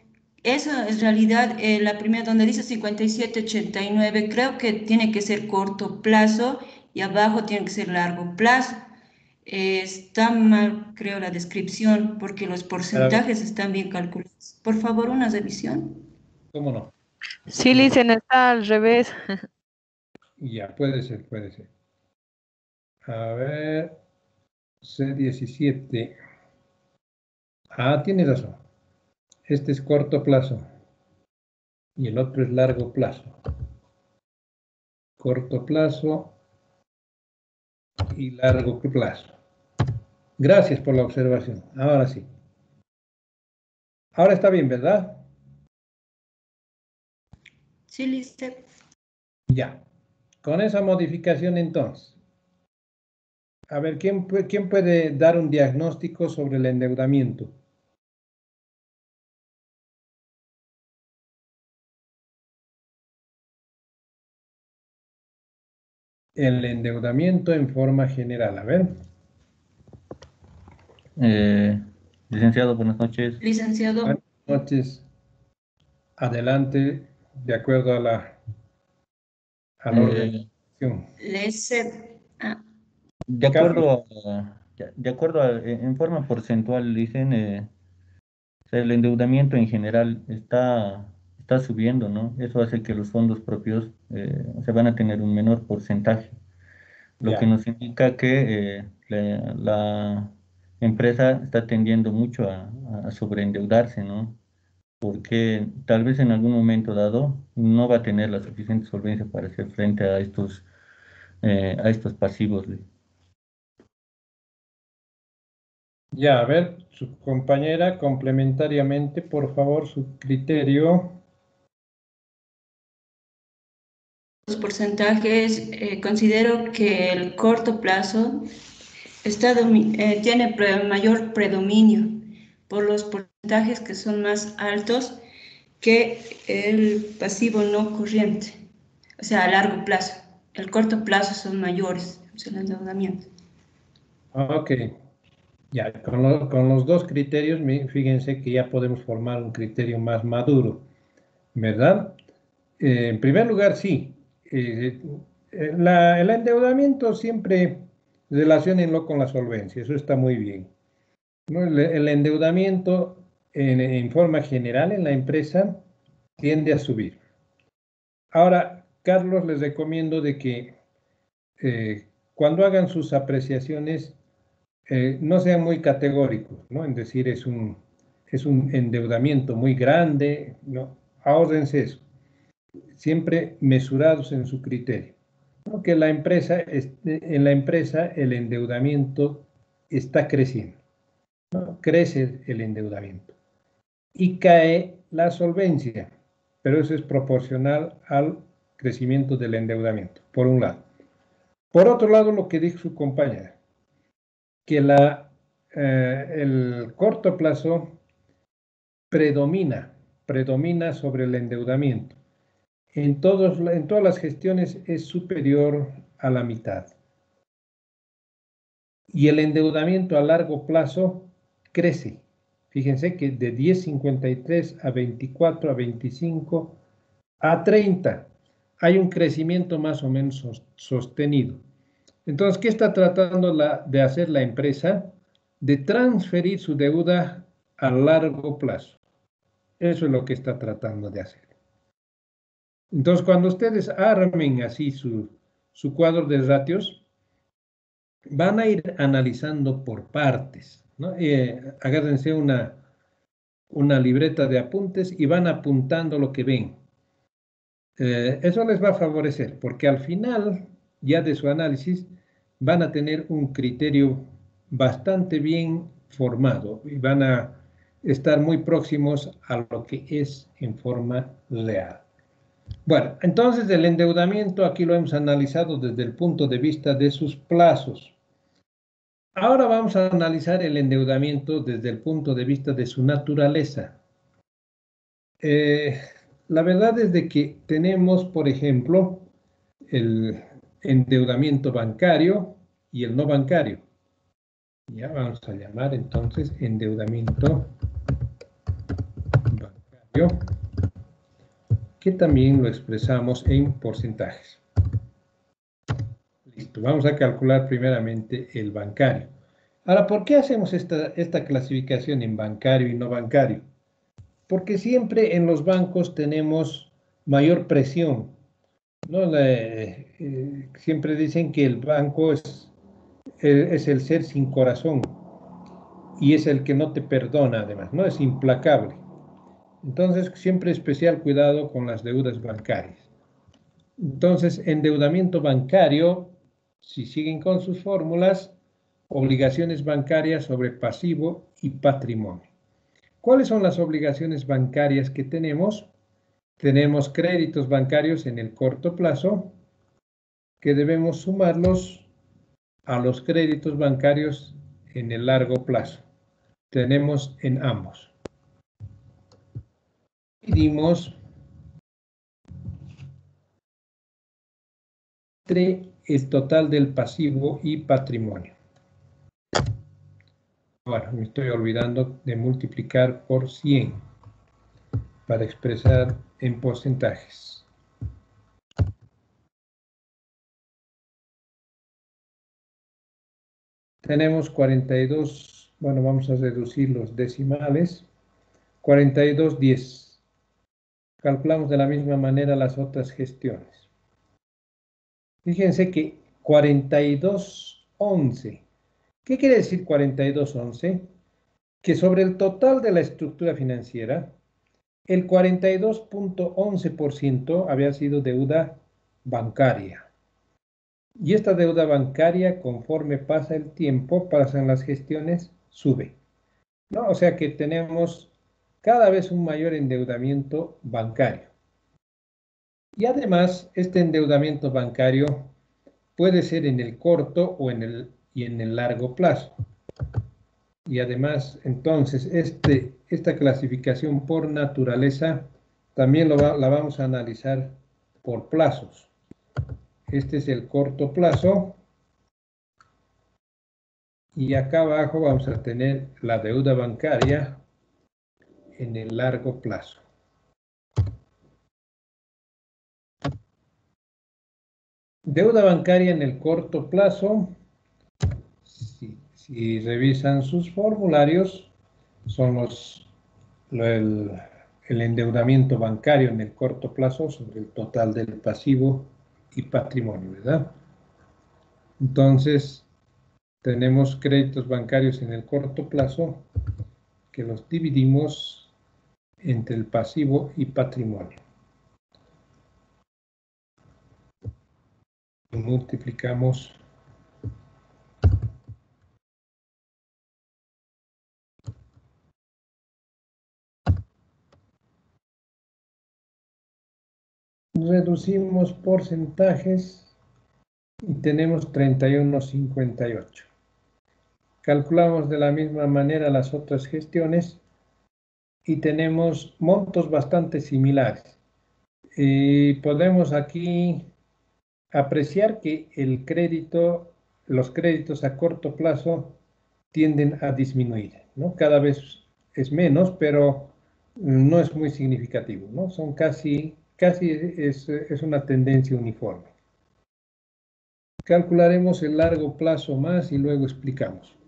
eso en realidad, la primera donde dice 57,89, creo que tiene que ser corto plazo y abajo tiene que ser largo plazo. Está mal, creo, la descripción porque los porcentajes están bien calculados. Por favor, una revisión. ¿Cómo no? Sí, Licen, está al revés. Ya, puede ser, puede ser. A ver, C17. Ah, tiene razón. Este es corto plazo y el otro es largo plazo. Corto plazo y largo plazo. Gracias por la observación. Ahora sí. Ahora está bien, ¿verdad? Sí, listo. Ya. Con esa modificación entonces. A ver, ¿quién puede dar un diagnóstico sobre el endeudamiento? El endeudamiento en forma general. A ver. Licenciado, buenas noches. Licenciado. Buenas noches. Adelante, de acuerdo a la organización. De acuerdo en forma porcentual, dicen, el endeudamiento en general está subiendo, ¿no? Eso hace que los fondos propios se van a tener un menor porcentaje, lo que nos indica que la empresa está tendiendo mucho a sobreendeudarse, ¿no? Porque tal vez en algún momento dado no va a tener la suficiente solvencia para hacer frente a estos pasivos. Ya, a ver, su compañera, complementariamente, por favor, su criterio. Los porcentajes, considero que el corto plazo tiene mayor predominio por los porcentajes que son más altos que el pasivo no corriente, o sea, a largo plazo. El corto plazo son mayores, el endeudamiento. Ok, ya, con los dos criterios, fíjense que ya podemos formar un criterio más maduro, ¿verdad? En primer lugar, sí, el endeudamiento siempre relaciónenlo con la solvencia, eso está muy bien, ¿no? El endeudamiento en forma general en la empresa tiende a subir. Ahora, Carlos, les recomiendo de que cuando hagan sus apreciaciones no sean muy categóricos, ¿no? En decir es un endeudamiento muy grande, no, ahórrense eso. Siempre mesurados en su criterio. ¿No? Que en la empresa el endeudamiento está creciendo, ¿no? Crece el endeudamiento y cae la solvencia, pero eso es proporcional al crecimiento del endeudamiento, por un lado. Por otro lado, lo que dijo su compañera, que el corto plazo predomina sobre el endeudamiento. En todas las gestiones es superior a la mitad. Y el endeudamiento a largo plazo crece. Fíjense que de 10,53 a 24, a 25, a 30, hay un crecimiento más o menos sostenido. Entonces, ¿qué está tratando de hacer la empresa? De transferir su deuda a largo plazo. Eso es lo que está tratando de hacer. Entonces, cuando ustedes armen así su cuadro de ratios, van a ir analizando por partes, ¿no? Agárrense una libreta de apuntes y van apuntando lo que ven. Eso les va a favorecer, porque al final, ya de su análisis, van a tener un criterio bastante bien formado y van a estar muy próximos a lo que es en forma leal. Bueno, entonces el endeudamiento aquí lo hemos analizado desde el punto de vista de sus plazos. Ahora vamos a analizar el endeudamiento desde el punto de vista de su naturaleza. La verdad es de que tenemos, por ejemplo, el endeudamiento bancario y el no bancario. Ya vamos a llamar entonces endeudamiento bancario, que también lo expresamos en porcentajes. Listo, vamos a calcular primeramente el bancario. Ahora, ¿por qué hacemos esta clasificación en bancario y no bancario? Porque siempre en los bancos tenemos mayor presión, ¿no? Siempre dicen que el banco es el ser sin corazón y es el que no te perdona además, ¿no? Es implacable. Entonces, siempre especial cuidado con las deudas bancarias. Entonces, endeudamiento bancario, si siguen con sus fórmulas, obligaciones bancarias sobre pasivo y patrimonio. ¿Cuáles son las obligaciones bancarias que tenemos? Tenemos créditos bancarios en el corto plazo, que debemos sumarlos a los créditos bancarios en el largo plazo. Tenemos en ambos. Dividimos entre el total del pasivo y patrimonio. Bueno, me estoy olvidando de multiplicar por 100 para expresar en porcentajes. Tenemos 42, bueno, vamos a reducir los decimales, 42,10. Calculamos de la misma manera las otras gestiones. Fíjense que 42,11. ¿Qué quiere decir 42,11? Que sobre el total de la estructura financiera, el 42,11% había sido deuda bancaria. Y esta deuda bancaria, conforme pasa el tiempo, pasan las gestiones, sube, ¿no? O sea que tenemos cada vez un mayor endeudamiento bancario. Y además, este endeudamiento bancario puede ser en el corto o en el largo plazo. Y además, entonces, esta clasificación por naturaleza también la vamos a analizar por plazos. Este es el corto plazo. Y acá abajo vamos a tener la deuda bancaria en el largo plazo. Deuda bancaria en el corto plazo, si revisan sus formularios, son el endeudamiento bancario en el corto plazo sobre el total del pasivo y patrimonio, ¿verdad? Entonces, tenemos créditos bancarios en el corto plazo que los dividimos entre el pasivo y patrimonio. Y multiplicamos reducimos porcentajes y tenemos 31,58. Calculamos de la misma manera las otras gestiones y tenemos montos bastante similares. Y podemos aquí apreciar que los créditos a corto plazo tienden a disminuir, ¿no? Cada vez es menos, pero no es muy significativo, ¿no? Son casi es una tendencia uniforme. Calcularemos el largo plazo más y luego explicamos.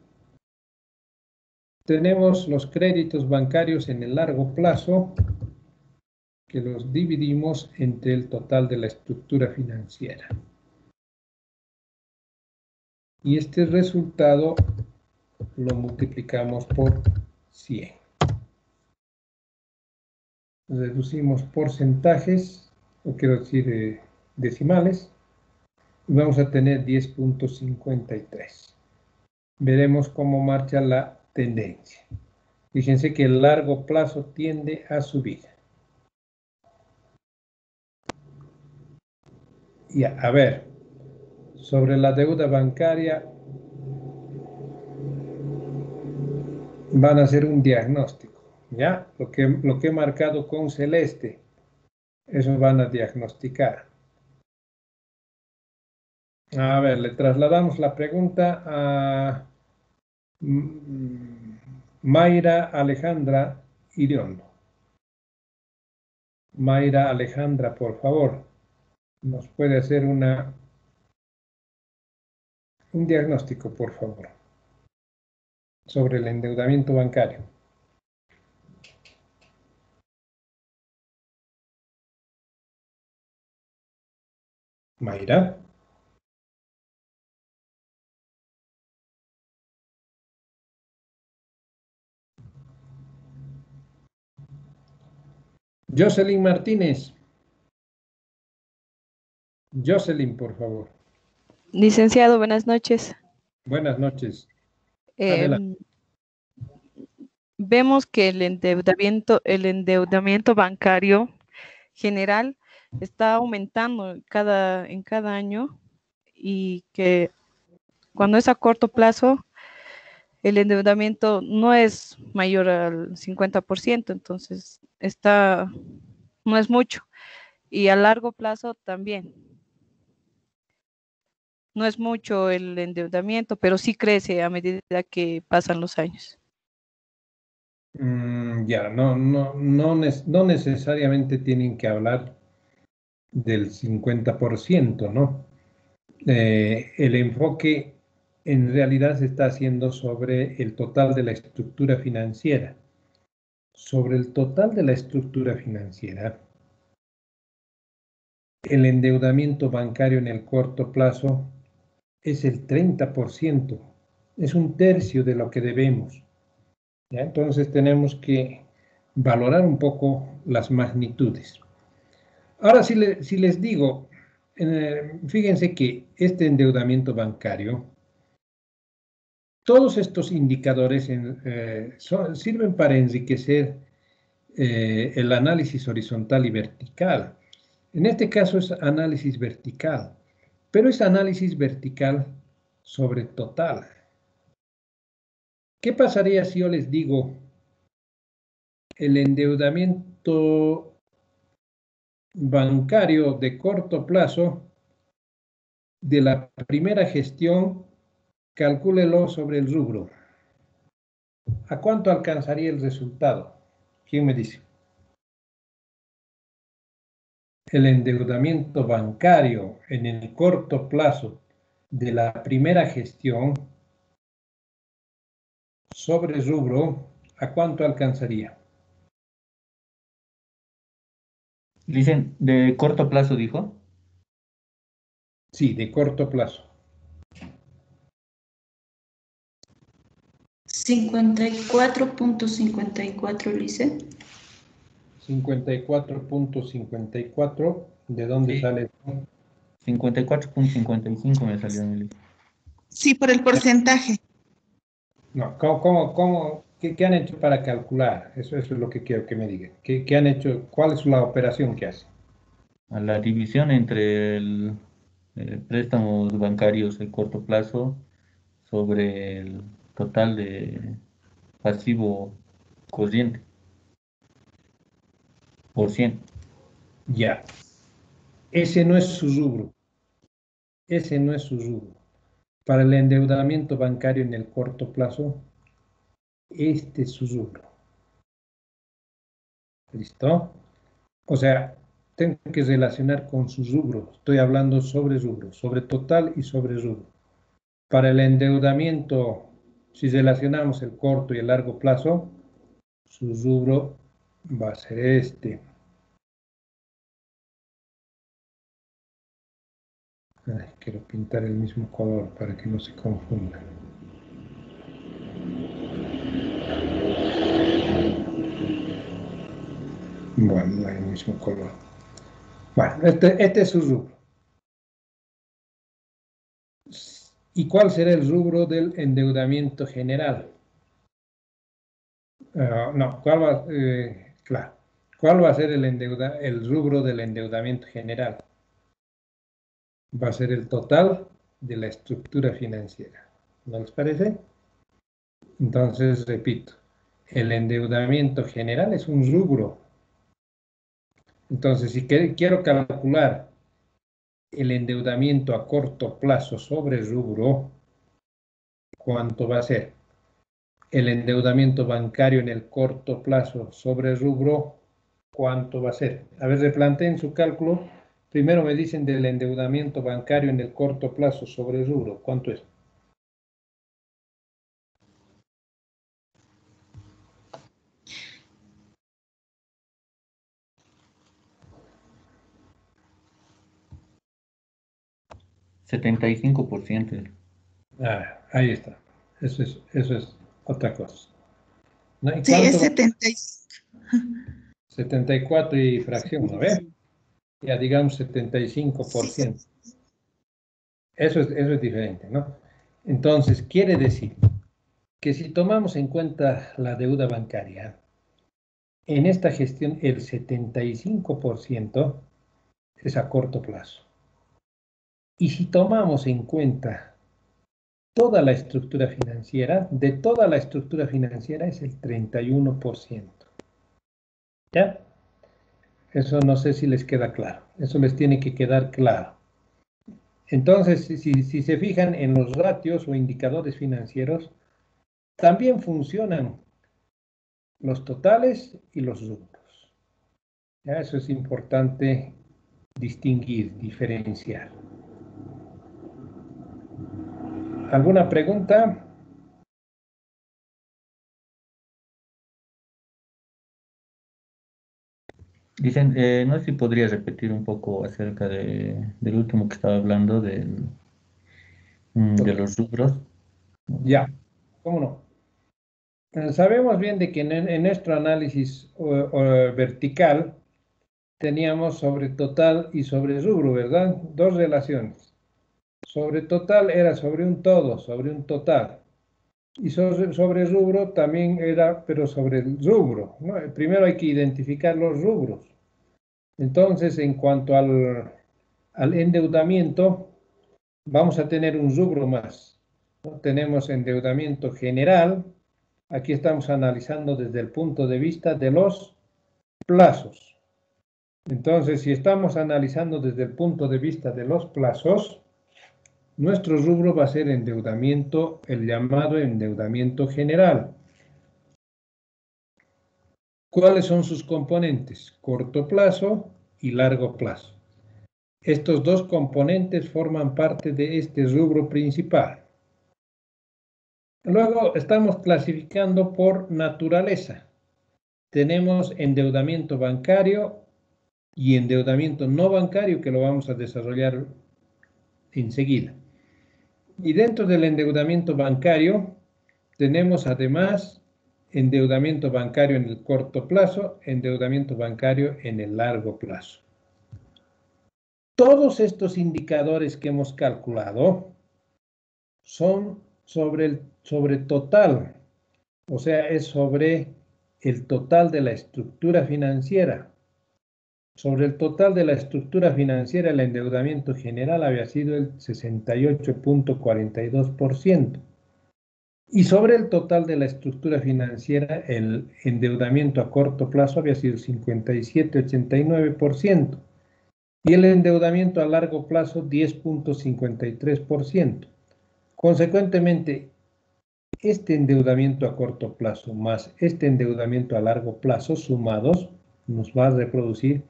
Tenemos los créditos bancarios en el largo plazo que los dividimos entre el total de la estructura financiera. Y este resultado lo multiplicamos por 100. Reducimos porcentajes, o quiero decir decimales, y vamos a tener 10,53. Veremos cómo marcha la tendencia. Fíjense que el largo plazo tiende a subir. Y a ver, sobre la deuda bancaria van a hacer un diagnóstico, ¿ya? Lo que he marcado con celeste, eso van a diagnosticar. A ver, le trasladamos la pregunta a Mayra Alejandra Iriondo. Mayra Alejandra, por favor, nos puede hacer un diagnóstico, por favor, sobre el endeudamiento bancario. Mayra. Jocelyn Martínez. Jocelyn, por favor. Licenciado, buenas noches. Buenas noches. Adelante. Vemos que el endeudamiento bancario general está aumentando en cada año y que cuando es a corto plazo el endeudamiento no es mayor al 50%, entonces no es mucho. Y a largo plazo también. No es mucho el endeudamiento, pero sí crece a medida que pasan los años. Ya, no necesariamente tienen que hablar del 50%, ¿no? El enfoque en realidad se está haciendo sobre el total de la estructura financiera. Sobre el total de la estructura financiera, el endeudamiento bancario en el corto plazo es el 30%, es un tercio de lo que debemos. ¿Ya? Entonces tenemos que valorar un poco las magnitudes. Ahora, si les digo, fíjense que este endeudamiento bancario, todos estos indicadores sirven para enriquecer el análisis horizontal y vertical. En este caso es análisis vertical, pero es análisis vertical sobre total. ¿Qué pasaría si yo les digo el endeudamiento bancario de corto plazo de la primera gestión, calcúlelo sobre el rubro? ¿A cuánto alcanzaría el resultado? ¿Quién me dice? El endeudamiento bancario en el corto plazo de la primera gestión sobre rubro, ¿a cuánto alcanzaría? Dicen, de corto plazo, dijo. Sí, de corto plazo. 54.54, Lice. 54.54, ¿de dónde Sí, sale? 54.55 me salió en el... Sí, por el porcentaje. No, ¿qué han hecho para calcular? Eso es lo que quiero que me digan. ¿Qué han hecho? ¿Cuál es la operación que hacen? A la división entre el préstamos bancarios de corto plazo sobre el total de pasivo corriente por 100. Ya, ese no es su rubro. Ese no es su rubro. Para el endeudamiento bancario en el corto plazo, este es su rubro. ¿Listo? O sea, tengo que relacionar con su rubro. Estoy hablando sobre rubro, sobre total y sobre rubro. Para el endeudamiento, si relacionamos el corto y el largo plazo, su rubro va a ser este. Ay, quiero pintar el mismo color para que no se confunda. Bueno, no hay el mismo color. Bueno, este es su rubro. ¿Y cuál será el rubro del endeudamiento general? No, claro. ¿Cuál va a ser el rubro del endeudamiento general? Va a ser el total de la estructura financiera. ¿No les parece? Entonces, repito, el endeudamiento general es un rubro. Entonces, si quiero calcular el endeudamiento a corto plazo sobre rubro, ¿cuánto va a ser? El endeudamiento bancario en el corto plazo sobre rubro, ¿cuánto va a ser? A ver, replanteen su cálculo. Primero me dicen del endeudamiento bancario en el corto plazo sobre rubro, ¿cuánto es? $75. Ah, ahí está. Eso es otra cosa. ¿No? ¿Y Sí, es cuánto va? 75. 74 y fracción, ¿no ve? Ya digamos 75%. Eso es diferente, ¿no? Entonces, quiere decir que si tomamos en cuenta la deuda bancaria, en esta gestión el 75% es a corto plazo. Y si tomamos en cuenta toda la estructura financiera, de toda la estructura financiera es el 31%. ¿Ya? Eso no sé si les queda claro. Eso les tiene que quedar claro. Entonces, si se fijan en los ratios o indicadores financieros, también funcionan los totales y los rubros. ¿Ya? Eso es importante distinguir, diferenciar. ¿Alguna pregunta? Dicen, no sé si podría repetir un poco acerca del último que estaba hablando, de los rubros. Ya, ¿cómo no? Sabemos bien de que en nuestro análisis vertical teníamos sobre total y sobre rubro, ¿verdad? Dos relaciones. Sobre total era sobre un todo, sobre un total. Y sobre rubro también era, pero sobre el rubro, ¿no? Primero hay que identificar los rubros. Entonces, en cuanto al endeudamiento, vamos a tener un rubro más, ¿no? Tenemos endeudamiento general. Aquí estamos analizando desde el punto de vista de los plazos. Entonces, si estamos analizando desde el punto de vista de los plazos, nuestro rubro va a ser endeudamiento, el llamado endeudamiento general. ¿Cuáles son sus componentes? Corto plazo y largo plazo. Estos dos componentes forman parte de este rubro principal. Luego estamos clasificando por naturaleza. Tenemos endeudamiento bancario y endeudamiento no bancario, que lo vamos a desarrollar enseguida. Y dentro del endeudamiento bancario tenemos además endeudamiento bancario en el corto plazo, endeudamiento bancario en el largo plazo. Todos estos indicadores que hemos calculado son sobre total, o sea, es sobre el total de la estructura financiera. Sobre el total de la estructura financiera, el endeudamiento general había sido el 68.42%. Y sobre el total de la estructura financiera, el endeudamiento a corto plazo había sido el 57.89%. Y el endeudamiento a largo plazo, 10.53%. Consecuentemente, este endeudamiento a corto plazo más este endeudamiento a largo plazo sumados nos va a reproducir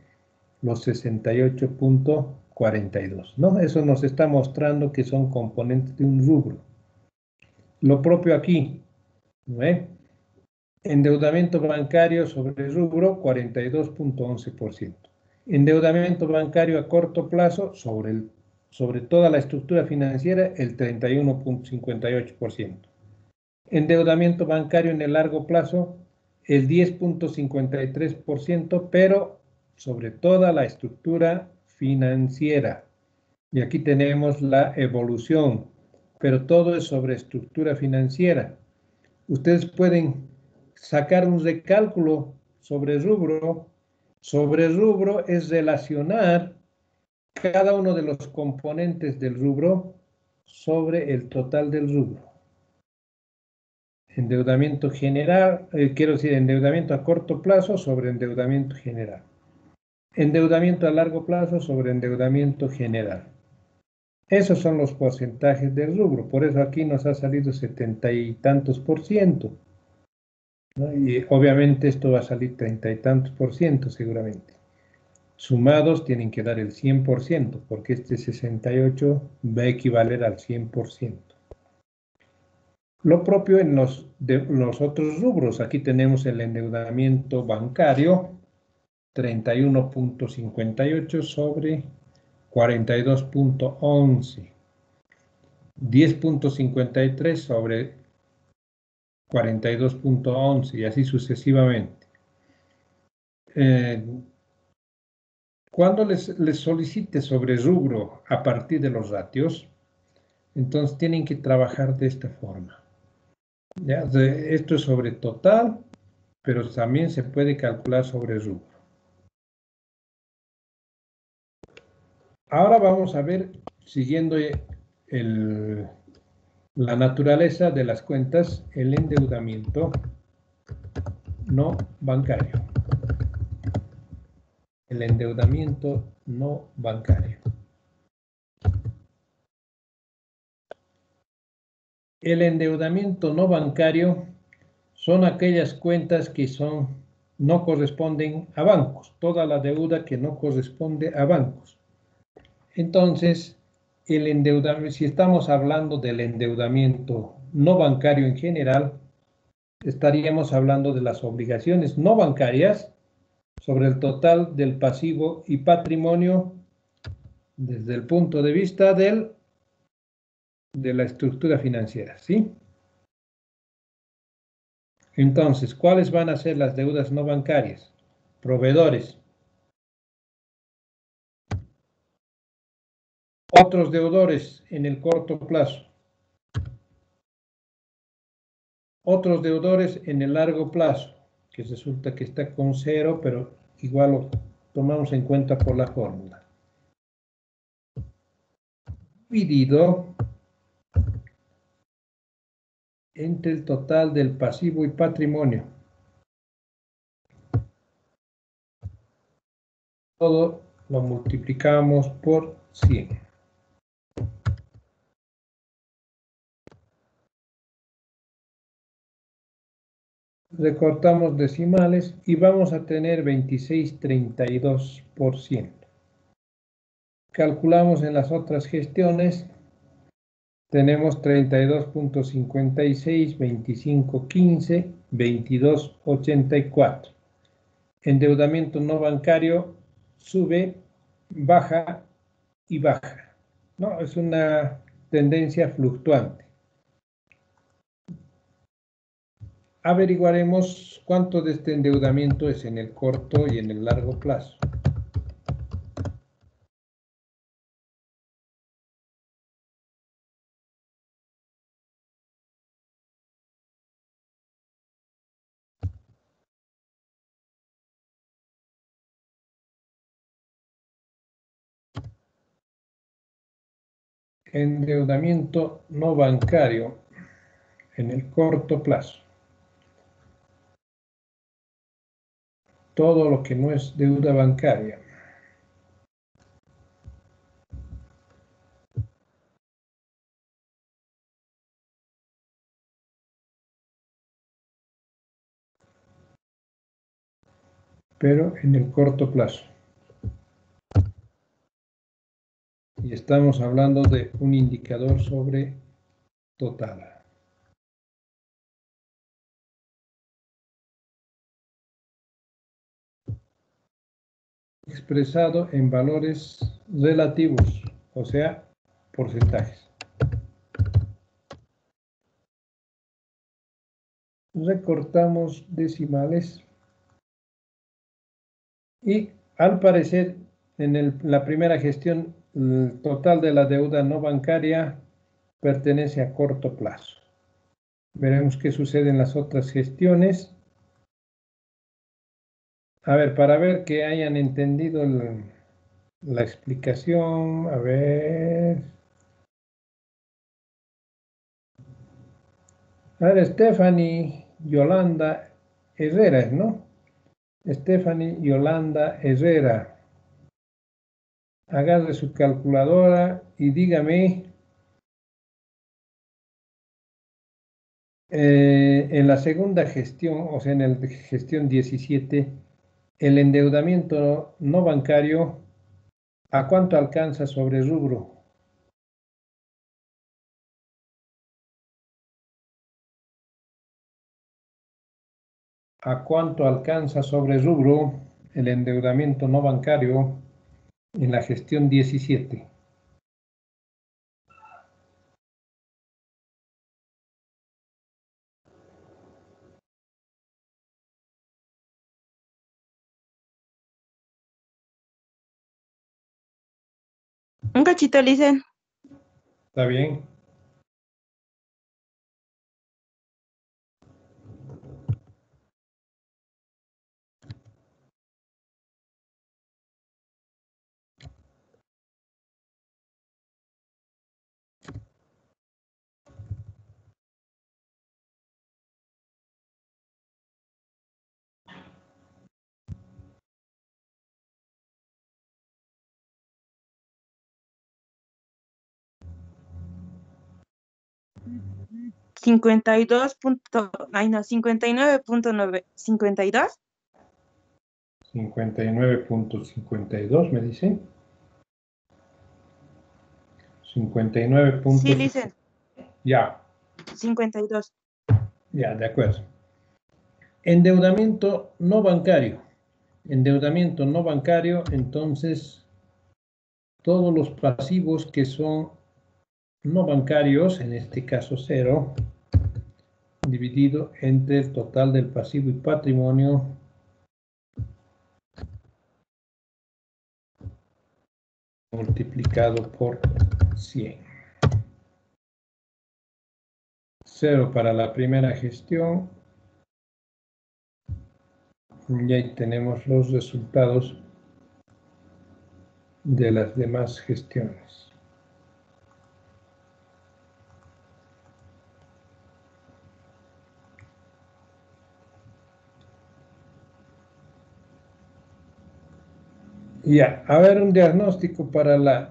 los 68.42, ¿no? Eso nos está mostrando que son componentes de un rubro. Lo propio aquí, ¿no? Endeudamiento bancario sobre rubro, 42.11%. Endeudamiento bancario a corto plazo sobre toda la estructura financiera, el 31.58%. Endeudamiento bancario en el largo plazo, el 10.53%, pero sobre toda la estructura financiera. Y aquí tenemos la evolución, pero todo es sobre estructura financiera. Ustedes pueden sacar un recálculo sobre rubro. Sobre rubro es relacionar cada uno de los componentes del rubro sobre el total del rubro. Endeudamiento general, quiero decir, endeudamiento a corto plazo sobre endeudamiento general. Endeudamiento a largo plazo sobre endeudamiento general. Esos son los porcentajes del rubro. Por eso aquí nos ha salido 70 y tantos %. ¿No? Y obviamente esto va a salir 30 y tantos % seguramente. Sumados tienen que dar el 100%, porque este 68 va a equivaler al 100%. Lo propio en los otros rubros. Aquí tenemos el endeudamiento bancario, 31.58 sobre 42.11. 10.53 sobre 42.11 y así sucesivamente. Cuando les solicite sobre rubro a partir de los ratios, entonces tienen que trabajar de esta forma. ¿Ya? Esto es sobre total, pero también se puede calcular sobre rubro. Ahora vamos a ver, siguiendo la naturaleza de las cuentas, el endeudamiento no bancario. El endeudamiento no bancario. El endeudamiento no bancario son aquellas cuentas que no corresponden a bancos, toda la deuda que no corresponde a bancos. Entonces, el endeudamiento, si estamos hablando del endeudamiento no bancario en general, estaríamos hablando de las obligaciones no bancarias sobre el total del pasivo y patrimonio desde el punto de vista de la estructura financiera, ¿sí? Entonces, ¿cuáles van a ser las deudas no bancarias? Proveedores. Otros deudores en el corto plazo. Otros deudores en el largo plazo, que resulta que está con 0, pero igual lo tomamos en cuenta por la fórmula. Dividido entre el total del pasivo y patrimonio. Todo lo multiplicamos por 100. Recortamos decimales y vamos a tener 26,32%. Calculamos en las otras gestiones, tenemos 32.56, 25.15, 22.84. Endeudamiento no bancario sube, baja y baja, ¿no? Es una tendencia fluctuante. Averiguaremos cuánto de este endeudamiento es en el corto y en el largo plazo. Endeudamiento no bancario en el corto plazo. Todo lo que no es deuda bancaria. Pero en el corto plazo. Y estamos hablando de un indicador sobre total. Expresado en valores relativos, o sea, porcentajes. Recortamos decimales y al parecer en la primera gestión el total de la deuda no bancaria pertenece a corto plazo. Veremos qué sucede en las otras gestiones. A ver, para ver que hayan entendido la explicación, a ver. A ver, Stephanie Yolanda Herrera, ¿no? Stephanie Yolanda Herrera. Agarre su calculadora y dígame en la segunda gestión, o sea, en la gestión 17, el endeudamiento no bancario, ¿a cuánto alcanza sobre rubro? ¿A cuánto alcanza sobre rubro el endeudamiento no bancario en la gestión 17? Un cachito, Licen. ¿Está bien? Ay no, 59.9, 52. 59.52 me dice. 59. Sí, Licen. Ya, 52. ya, de acuerdo. Endeudamiento no bancario. Endeudamiento no bancario, entonces, todos los pasivos que son no bancarios, en este caso 0, dividido entre el total del pasivo y patrimonio multiplicado por 100. 0 para la primera gestión. Y ahí tenemos los resultados de las demás gestiones. Ya, a ver un diagnóstico para las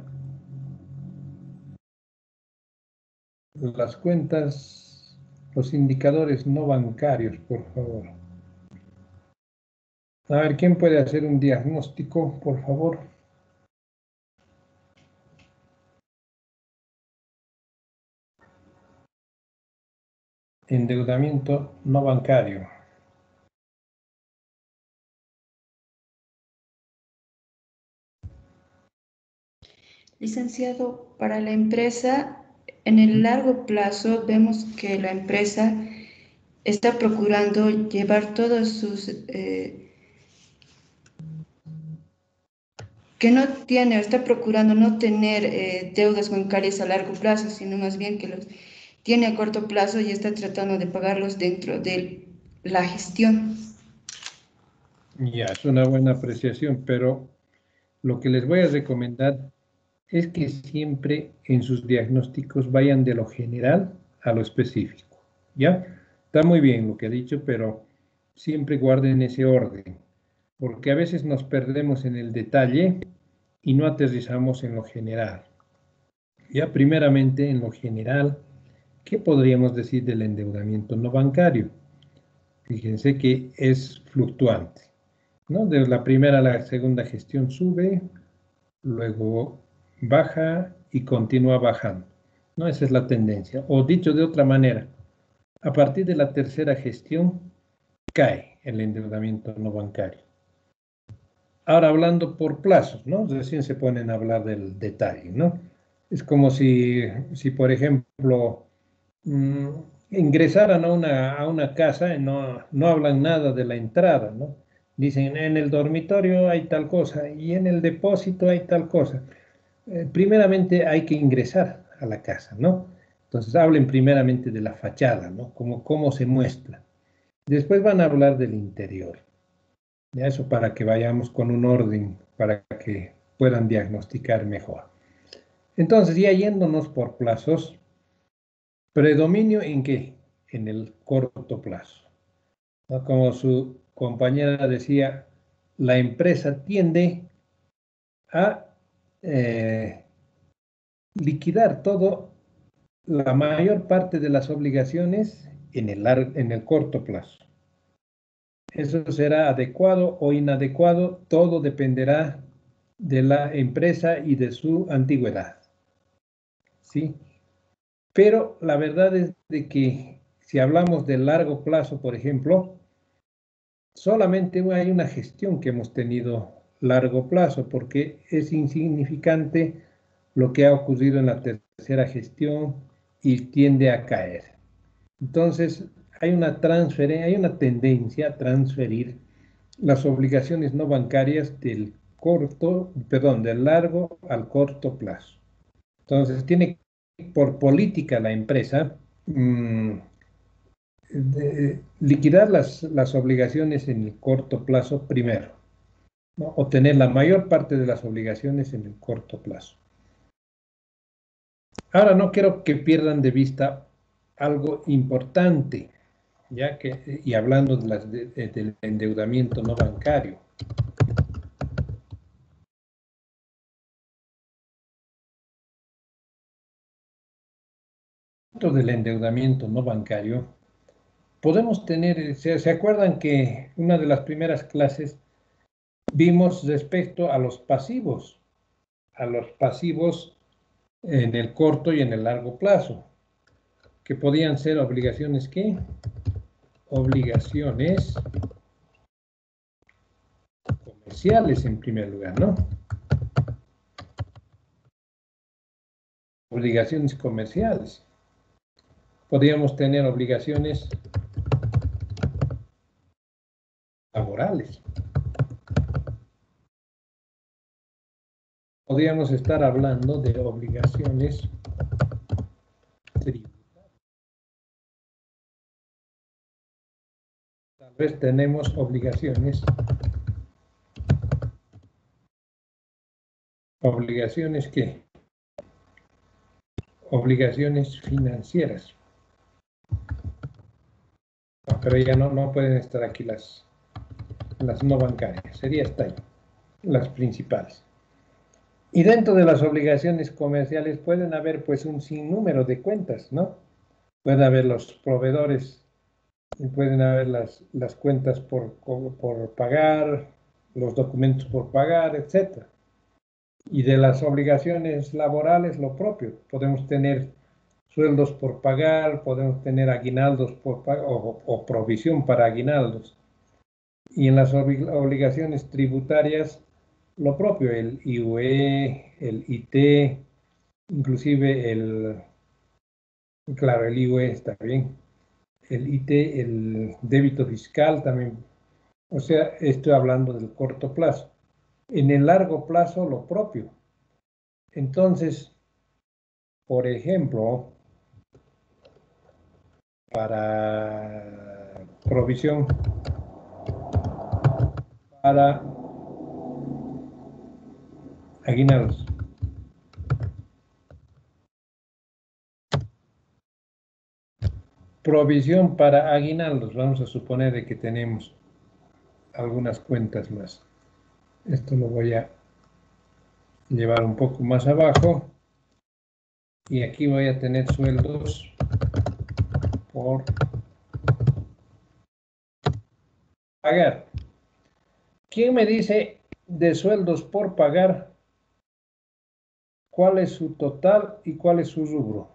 cuentas, los indicadores no bancarios, por favor. A ver, ¿quién puede hacer un diagnóstico, por favor? Endeudamiento no bancario. Licenciado, para la empresa, en el largo plazo vemos que la empresa está procurando llevar todos sus, está procurando no tener deudas bancarias a largo plazo, sino más bien que los tiene a corto plazo y está tratando de pagarlos dentro de la gestión. Ya, es una buena apreciación, pero lo que les voy a recomendar es que siempre en sus diagnósticos vayan de lo general a lo específico, ¿ya? Está muy bien lo que ha dicho, pero siempre guarden ese orden, porque a veces nos perdemos en el detalle y no aterrizamos en lo general. Ya, primeramente, en lo general, ¿qué podríamos decir del endeudamiento no bancario? Fíjense que es fluctuante, ¿no? De la primera a la segunda gestión sube, luego baja y continúa bajando, ¿no? Esa es la tendencia. O dicho de otra manera, a partir de la tercera gestión cae el endeudamiento no bancario. Ahora hablando por plazos, ¿no? Recién se ponen a hablar del detalle, ¿no? Es como si por ejemplo, ingresaran a una casa y no hablan nada de la entrada, ¿no? Dicen, en el dormitorio hay tal cosa y en el depósito hay tal cosa. Primeramente hay que ingresar a la casa, ¿no? Entonces hablen primeramente de la fachada, ¿no? Cómo se muestra. Después van a hablar del interior. Ya, eso para que vayamos con un orden, para que puedan diagnosticar mejor. Entonces, ya yéndonos por plazos, ¿predominio en qué? En el corto plazo, ¿no? Como su compañera decía, la empresa tiende a liquidar la mayor parte de las obligaciones en el corto plazo. Eso será adecuado o inadecuado, todo dependerá de la empresa y de su antigüedad, ¿sí? Pero la verdad es de que si hablamos de largo plazo, por ejemplo, solamente hay una gestión que hemos tenido largo plazo, porque es insignificante lo que ha ocurrido en la tercera gestión y tiende a caer. Entonces, hay una tendencia a transferir las obligaciones no bancarias del largo al corto plazo. Entonces, tiene por política la empresa liquidar las obligaciones en el corto plazo primero, ¿no? O tener la mayor parte de las obligaciones en el corto plazo. Ahora no quiero que pierdan de vista algo importante, y hablando del endeudamiento no bancario. Del endeudamiento no bancario, podemos tener, ¿se acuerdan que una de las primeras clases vimos respecto a los pasivos en el corto y en el largo plazo, que podían ser obligaciones, ¿qué? Obligaciones comerciales en primer lugar, ¿no? Obligaciones comerciales. Podríamos tener obligaciones laborales. Podríamos estar hablando de obligaciones tributarias. Tal vez tenemos obligaciones ¿qué? Obligaciones financieras. No, pero ya no pueden estar aquí las no bancarias, sería hasta ahí, las principales. Y dentro de las obligaciones comerciales pueden haber pues un sinnúmero de cuentas, ¿no? Pueden haber los proveedores, pueden haber las cuentas por pagar, los documentos por pagar, etc. Y de las obligaciones laborales lo propio, podemos tener sueldos por pagar, podemos tener aguinaldos por pagar o provisión para aguinaldos. Y en las obligaciones tributarias lo propio, el IUE, el IT, inclusive claro, el IUE está bien, el IT, el débito fiscal también. O sea, estoy hablando del corto plazo. En el largo plazo, lo propio. Entonces, por ejemplo, para provisión, para aguinaldos. Provisión para aguinaldos. Vamos a suponer de que tenemos algunas cuentas más. Esto lo voy a llevar un poco más abajo. Y aquí voy a tener sueldos por pagar. ¿Quién me dice de sueldos por pagar cuál es su total y cuál es su rubro?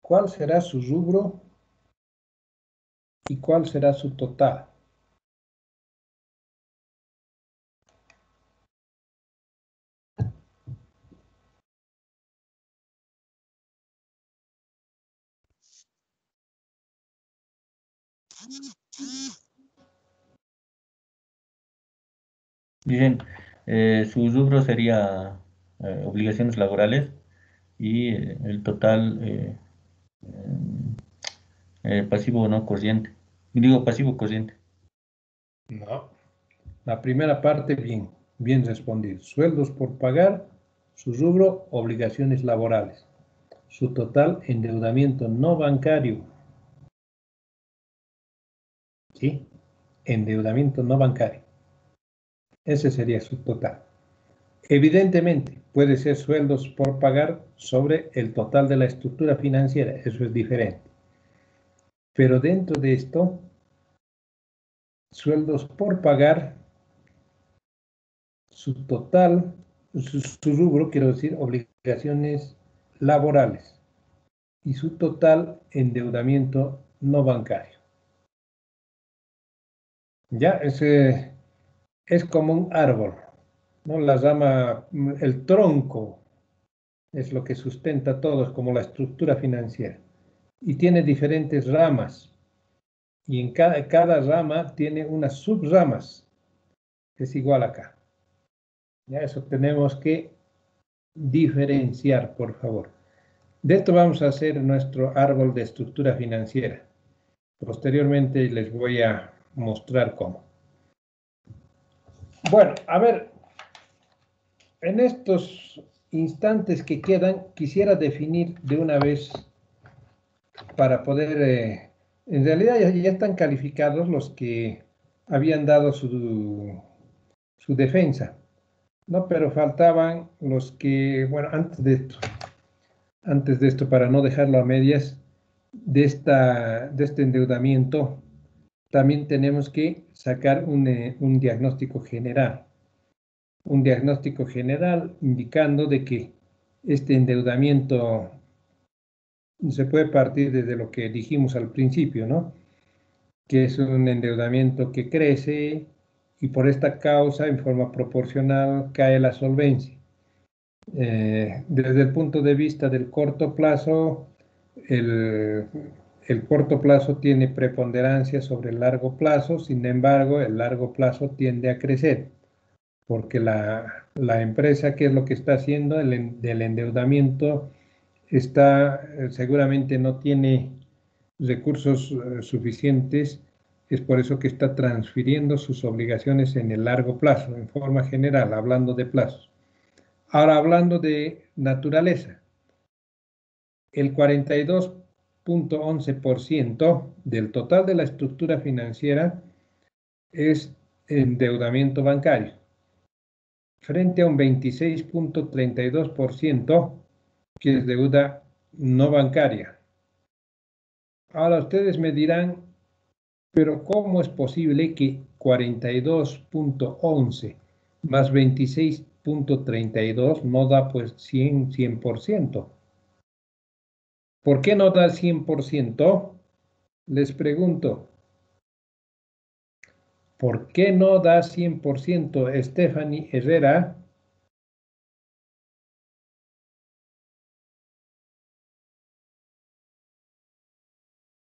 ¿Cuál será su rubro y cuál será su total? Dicen, su rubro sería obligaciones laborales y el total pasivo no corriente. Digo pasivo corriente. No. La primera parte, bien, bien respondido. Sueldos por pagar, su rubro, obligaciones laborales. Su total, endeudamiento no bancario. ¿Sí? Endeudamiento no bancario. Ese sería su total. Evidentemente, puede ser sueldos por pagar sobre el total de la estructura financiera. Eso es diferente. Pero dentro de esto, sueldos por pagar, su total, su rubro, quiero decir, obligaciones laborales. Y su total, endeudamiento no bancario. Ya, es como un árbol, ¿no? La rama, el tronco es lo que sustenta todo, es como la estructura financiera. Y tiene diferentes ramas. Y en cada rama tiene unas subramas, que es igual acá. Ya, eso tenemos que diferenciar, por favor. De esto vamos a hacer nuestro árbol de estructura financiera. Posteriormente les voy a mostrar cómo. Bueno, a ver, en estos instantes que quedan, quisiera definir de una vez para poder, en realidad ya están calificados los que habían dado su defensa, ¿no? Pero faltaban los que, bueno, antes de esto, para no dejarlo a medias, de este endeudamiento, también tenemos que sacar un diagnóstico general. Un diagnóstico general indicando de que este endeudamiento se puede partir desde lo que dijimos al principio, ¿no? Que es un endeudamiento que crece y por esta causa, en forma proporcional, cae la solvencia. Desde el punto de vista del corto plazo, el corto plazo tiene preponderancia sobre el largo plazo, sin embargo, el largo plazo tiende a crecer, porque la empresa, ¿qué es lo que está haciendo? Del endeudamiento seguramente no tiene recursos suficientes, es por eso que está transfiriendo sus obligaciones en el largo plazo, en forma general, hablando de plazos. Ahora, hablando de naturaleza, el 42.11% del total de la estructura financiera es endeudamiento bancario, frente a un 26.32% que es deuda no bancaria. Ahora ustedes me dirán, pero ¿cómo es posible que 42.11 más 26.32 no da pues 100%? ¿Por qué no da 100%? Les pregunto, ¿por qué no da 100% Stephanie Herrera?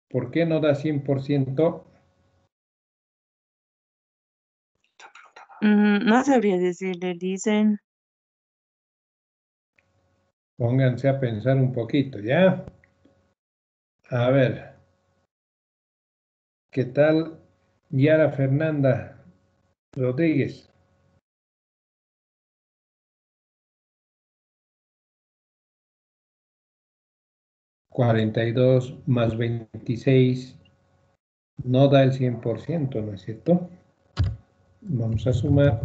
¿Por qué no da 100%? No sabría decirle, dicen. Pónganse a pensar un poquito, ¿ya? A ver, ¿qué tal Yara Fernanda Rodríguez? ¿42 más 26 no da el 100%, ¿no es cierto? Vamos a sumar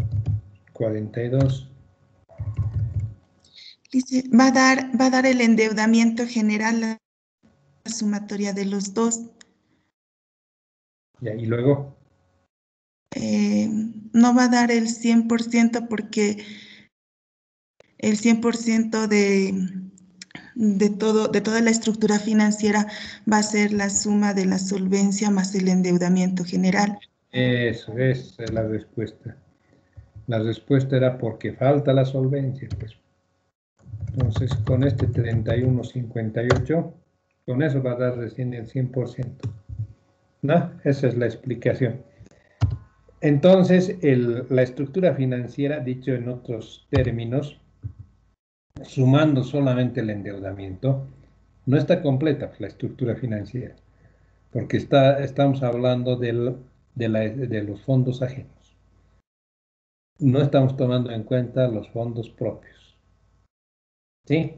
42. Dice, va a dar el endeudamiento general, la sumatoria de los dos. Ya, y luego. No va a dar el 100% porque el 100% de toda la estructura financiera va a ser la suma de la solvencia más el endeudamiento general. Eso, esa es la respuesta. La respuesta era porque falta la solvencia, pues. Entonces, con este 31,58, con eso va a dar recién el 100%. ¿No? Esa es la explicación. Entonces, la estructura financiera, dicho en otros términos, sumando solamente el endeudamiento, no está completa la estructura financiera, porque estamos hablando de los fondos ajenos. No estamos tomando en cuenta los fondos propios. ¿Sí?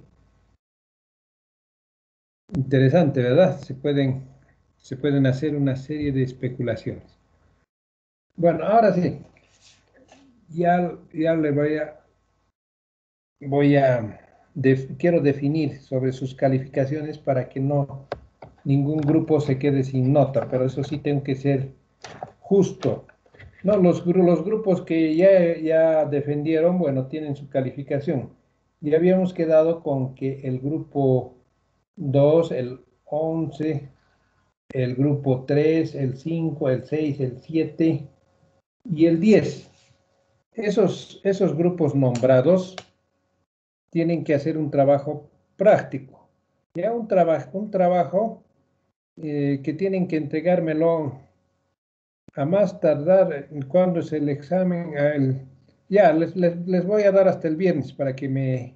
Interesante, ¿verdad? Se pueden hacer una serie de especulaciones. Bueno, ahora sí, ya le quiero definir sobre sus calificaciones para que ningún grupo se quede sin nota, pero eso sí tengo que ser justo. No, los grupos que ya defendieron, bueno, tienen su calificación. Y habíamos quedado con que el grupo 2, el 11, el grupo 3, el 5, el 6, el 7 y el 10. Esos grupos nombrados tienen que hacer un trabajo práctico. Ya un trabajo que tienen que entregármelo a más tardar cuando es el examen. Ya, les voy a dar hasta el viernes para que me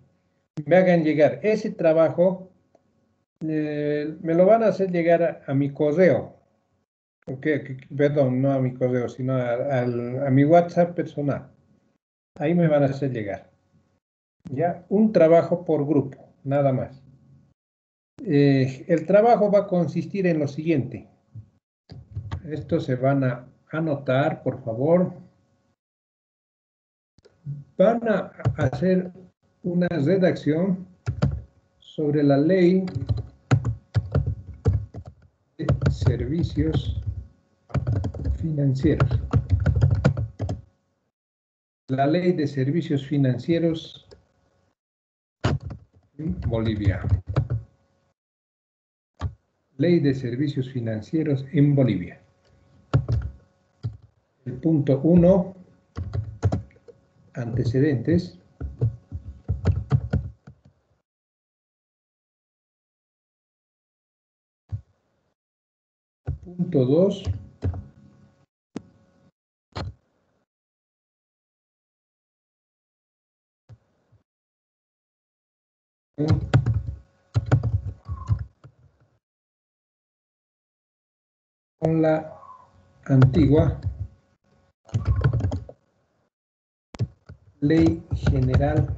hagan llegar. Ese trabajo me lo van a hacer llegar a mi correo. Perdón, no a mi correo, sino a mi WhatsApp personal. Ahí me van a hacer llegar. Ya, un trabajo por grupo, nada más. El trabajo va a consistir en lo siguiente. Estos se van a anotar, por favor. Van a hacer una redacción sobre la ley de servicios financieros. La ley de servicios financieros en Bolivia. Ley de servicios financieros en Bolivia. El punto 1, antecedentes. Punto 2, con la antigua Ley General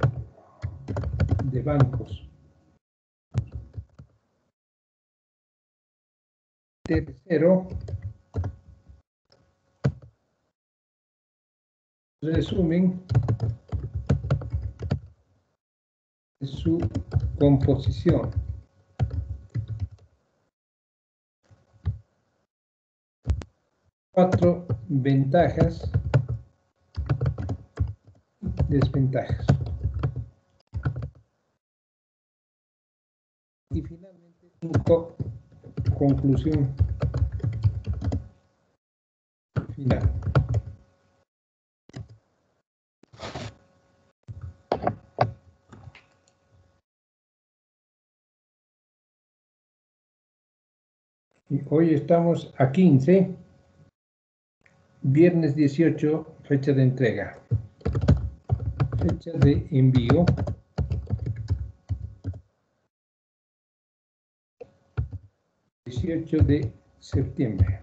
de Bancos. Tercero, resumen de su composición. Cuatro ventajas y desventajas. Y finalmente, 5, conclusión final. Y hoy estamos a 15, viernes 18, fecha de entrega. Fecha de envío. 18 de septiembre.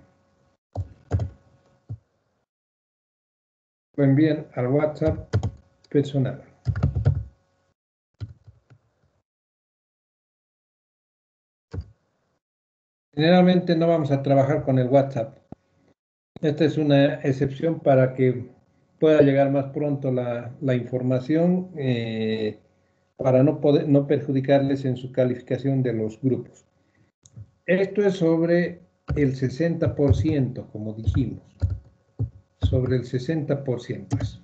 Lo envían al WhatsApp personal. Generalmente no vamos a trabajar con el WhatsApp. Esta es una excepción para que pueda llegar más pronto la información para no perjudicarles en su calificación de los grupos. Esto es sobre el 60%, como dijimos. Sobre el 60%.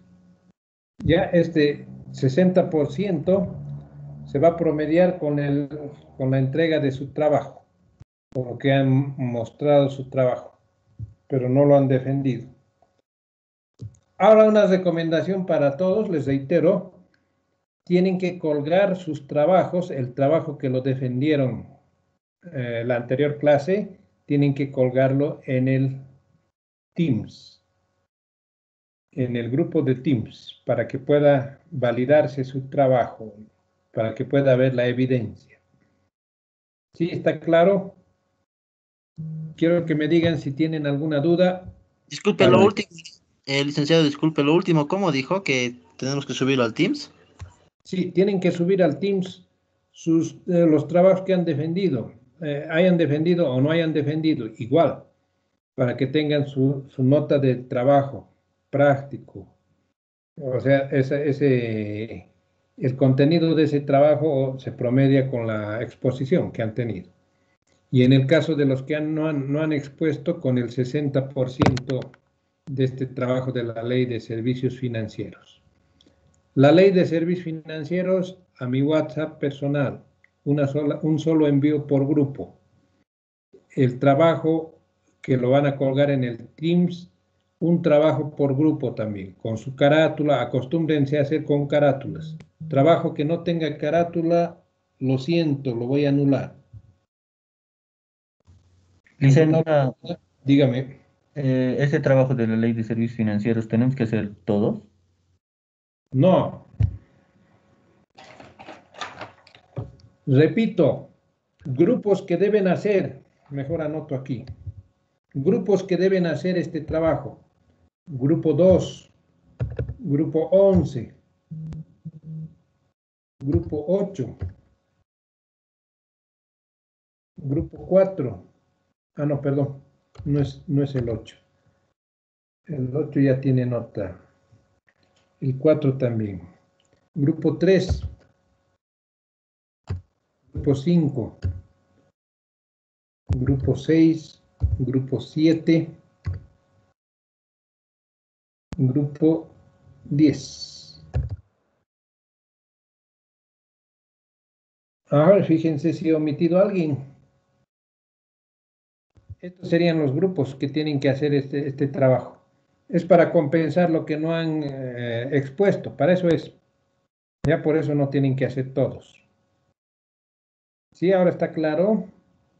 Ya este 60% se va a promediar con la entrega de su trabajo, por lo que han mostrado su trabajo, pero no lo han defendido. Ahora una recomendación para todos, les reitero, tienen que colgar sus trabajos, el trabajo que lo defendieron la anterior clase, tienen que colgarlo en el Teams, en el grupo de Teams, para que pueda validarse su trabajo, para que pueda ver la evidencia. ¿Sí está claro? Quiero que me digan si tienen alguna duda. Disculpe lo último, licenciado, disculpe lo último, ¿cómo dijo que tenemos que subirlo al Teams? Sí, tienen que subir al Teams los trabajos que han defendido, hayan defendido o no hayan defendido, igual, para que tengan su nota de trabajo práctico. O sea, el contenido de ese trabajo se promedia con la exposición que han tenido. Y en el caso de los que no han expuesto, con el 60% de este trabajo de la Ley de Servicios Financieros. La Ley de Servicios Financieros a mi WhatsApp personal, un solo envío por grupo. El trabajo que lo van a colgar en el Teams, un trabajo por grupo también, con su carátula, acostúmbrense a hacer con carátulas. Trabajo que no tenga carátula, lo siento, lo voy a anular. Licenciado, dígame. ¿Ese trabajo de la Ley de Servicios Financieros tenemos que hacer todos? No. Repito, grupos que deben hacer, mejor anoto aquí, grupos que deben hacer este trabajo. Grupo 2, grupo 11, grupo 8, grupo 4. Ah, no, perdón, no es el 8. El 8 ya tiene nota. El 4 también. Grupo 3. Grupo 5. Grupo 6. Grupo 7. Grupo 10. Ahora fíjense si he omitido a alguien. Estos serían los grupos que tienen que hacer este trabajo. Es para compensar lo que no han expuesto. Para eso es. Ya por eso no tienen que hacer todos. ¿Sí? ¿Ahora está claro?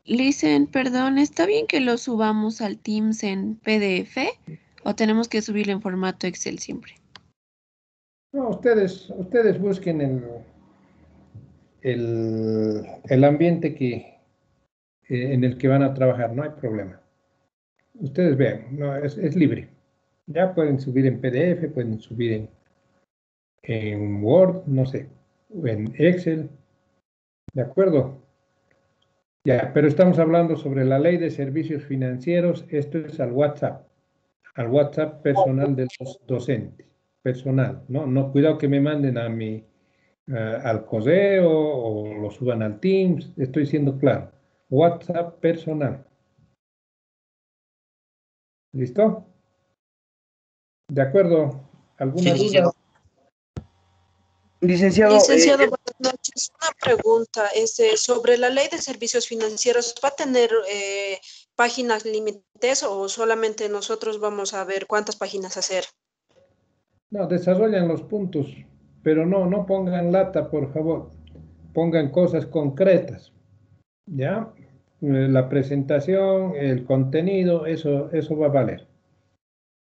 Licen, perdón, ¿está bien que lo subamos al Teams en PDF o tenemos que subirlo en formato Excel siempre? No, ustedes busquen el ambiente en el que van a trabajar, no hay problema. Ustedes vean, no, es libre. Ya pueden subir en PDF, pueden subir en Word, no sé, o en Excel. ¿De acuerdo? Ya, pero estamos hablando sobre la Ley de Servicios Financieros. Esto es al WhatsApp personal de los docentes. Personal, ¿no? Cuidado que me manden al correo o lo suban al Teams. Estoy siendo claro. WhatsApp personal. ¿Listo? ¿De acuerdo? ¿Alguna duda? Licenciado, buenas noches. Una pregunta sobre la Ley de Servicios Financieros. ¿Va a tener páginas límites o solamente nosotros vamos a ver cuántas páginas hacer? No, desarrollan los puntos, pero no pongan lata, por favor. Pongan cosas concretas, ¿ya? La presentación, el contenido, eso va a valer.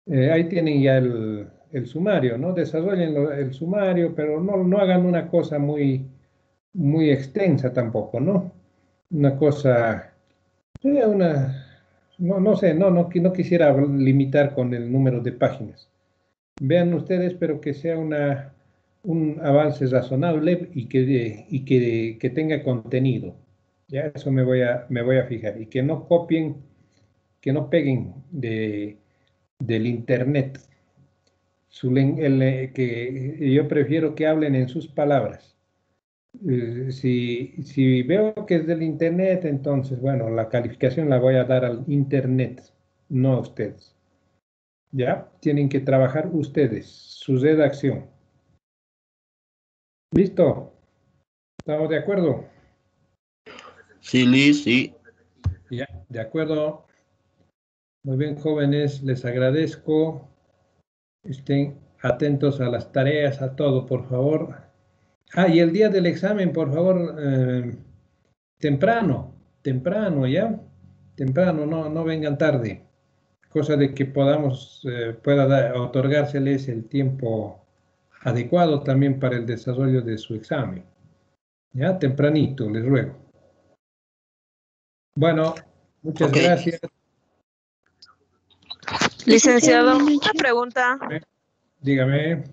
Ahí tienen ya el sumario, ¿no? Desarrollen el sumario, pero no hagan una cosa muy extensa tampoco, ¿no? Una cosa, no sé, no quisiera limitar con el número de páginas. Vean ustedes, pero que sea un avance razonable y que tenga contenido. Ya eso me voy a fijar. Y que no copien, que no peguen del internet. Que yo prefiero que hablen en sus palabras. Si veo que es del internet, entonces, bueno, la calificación la voy a dar al internet, no a ustedes. ¿Ya? Tienen que trabajar ustedes, su redacción. ¿Listo? ¿Estamos de acuerdo? Sí, Liz, sí. Ya, de acuerdo. Muy bien, jóvenes, les agradezco. Estén atentos a las tareas, a todo, por favor. Y el día del examen, por favor, temprano, ¿ya? Temprano, no vengan tarde. Cosa de que pueda otorgárseles el tiempo adecuado también para el desarrollo de su examen. Ya, tempranito, les ruego. Bueno, muchas gracias. Licenciado, una pregunta. Dígame.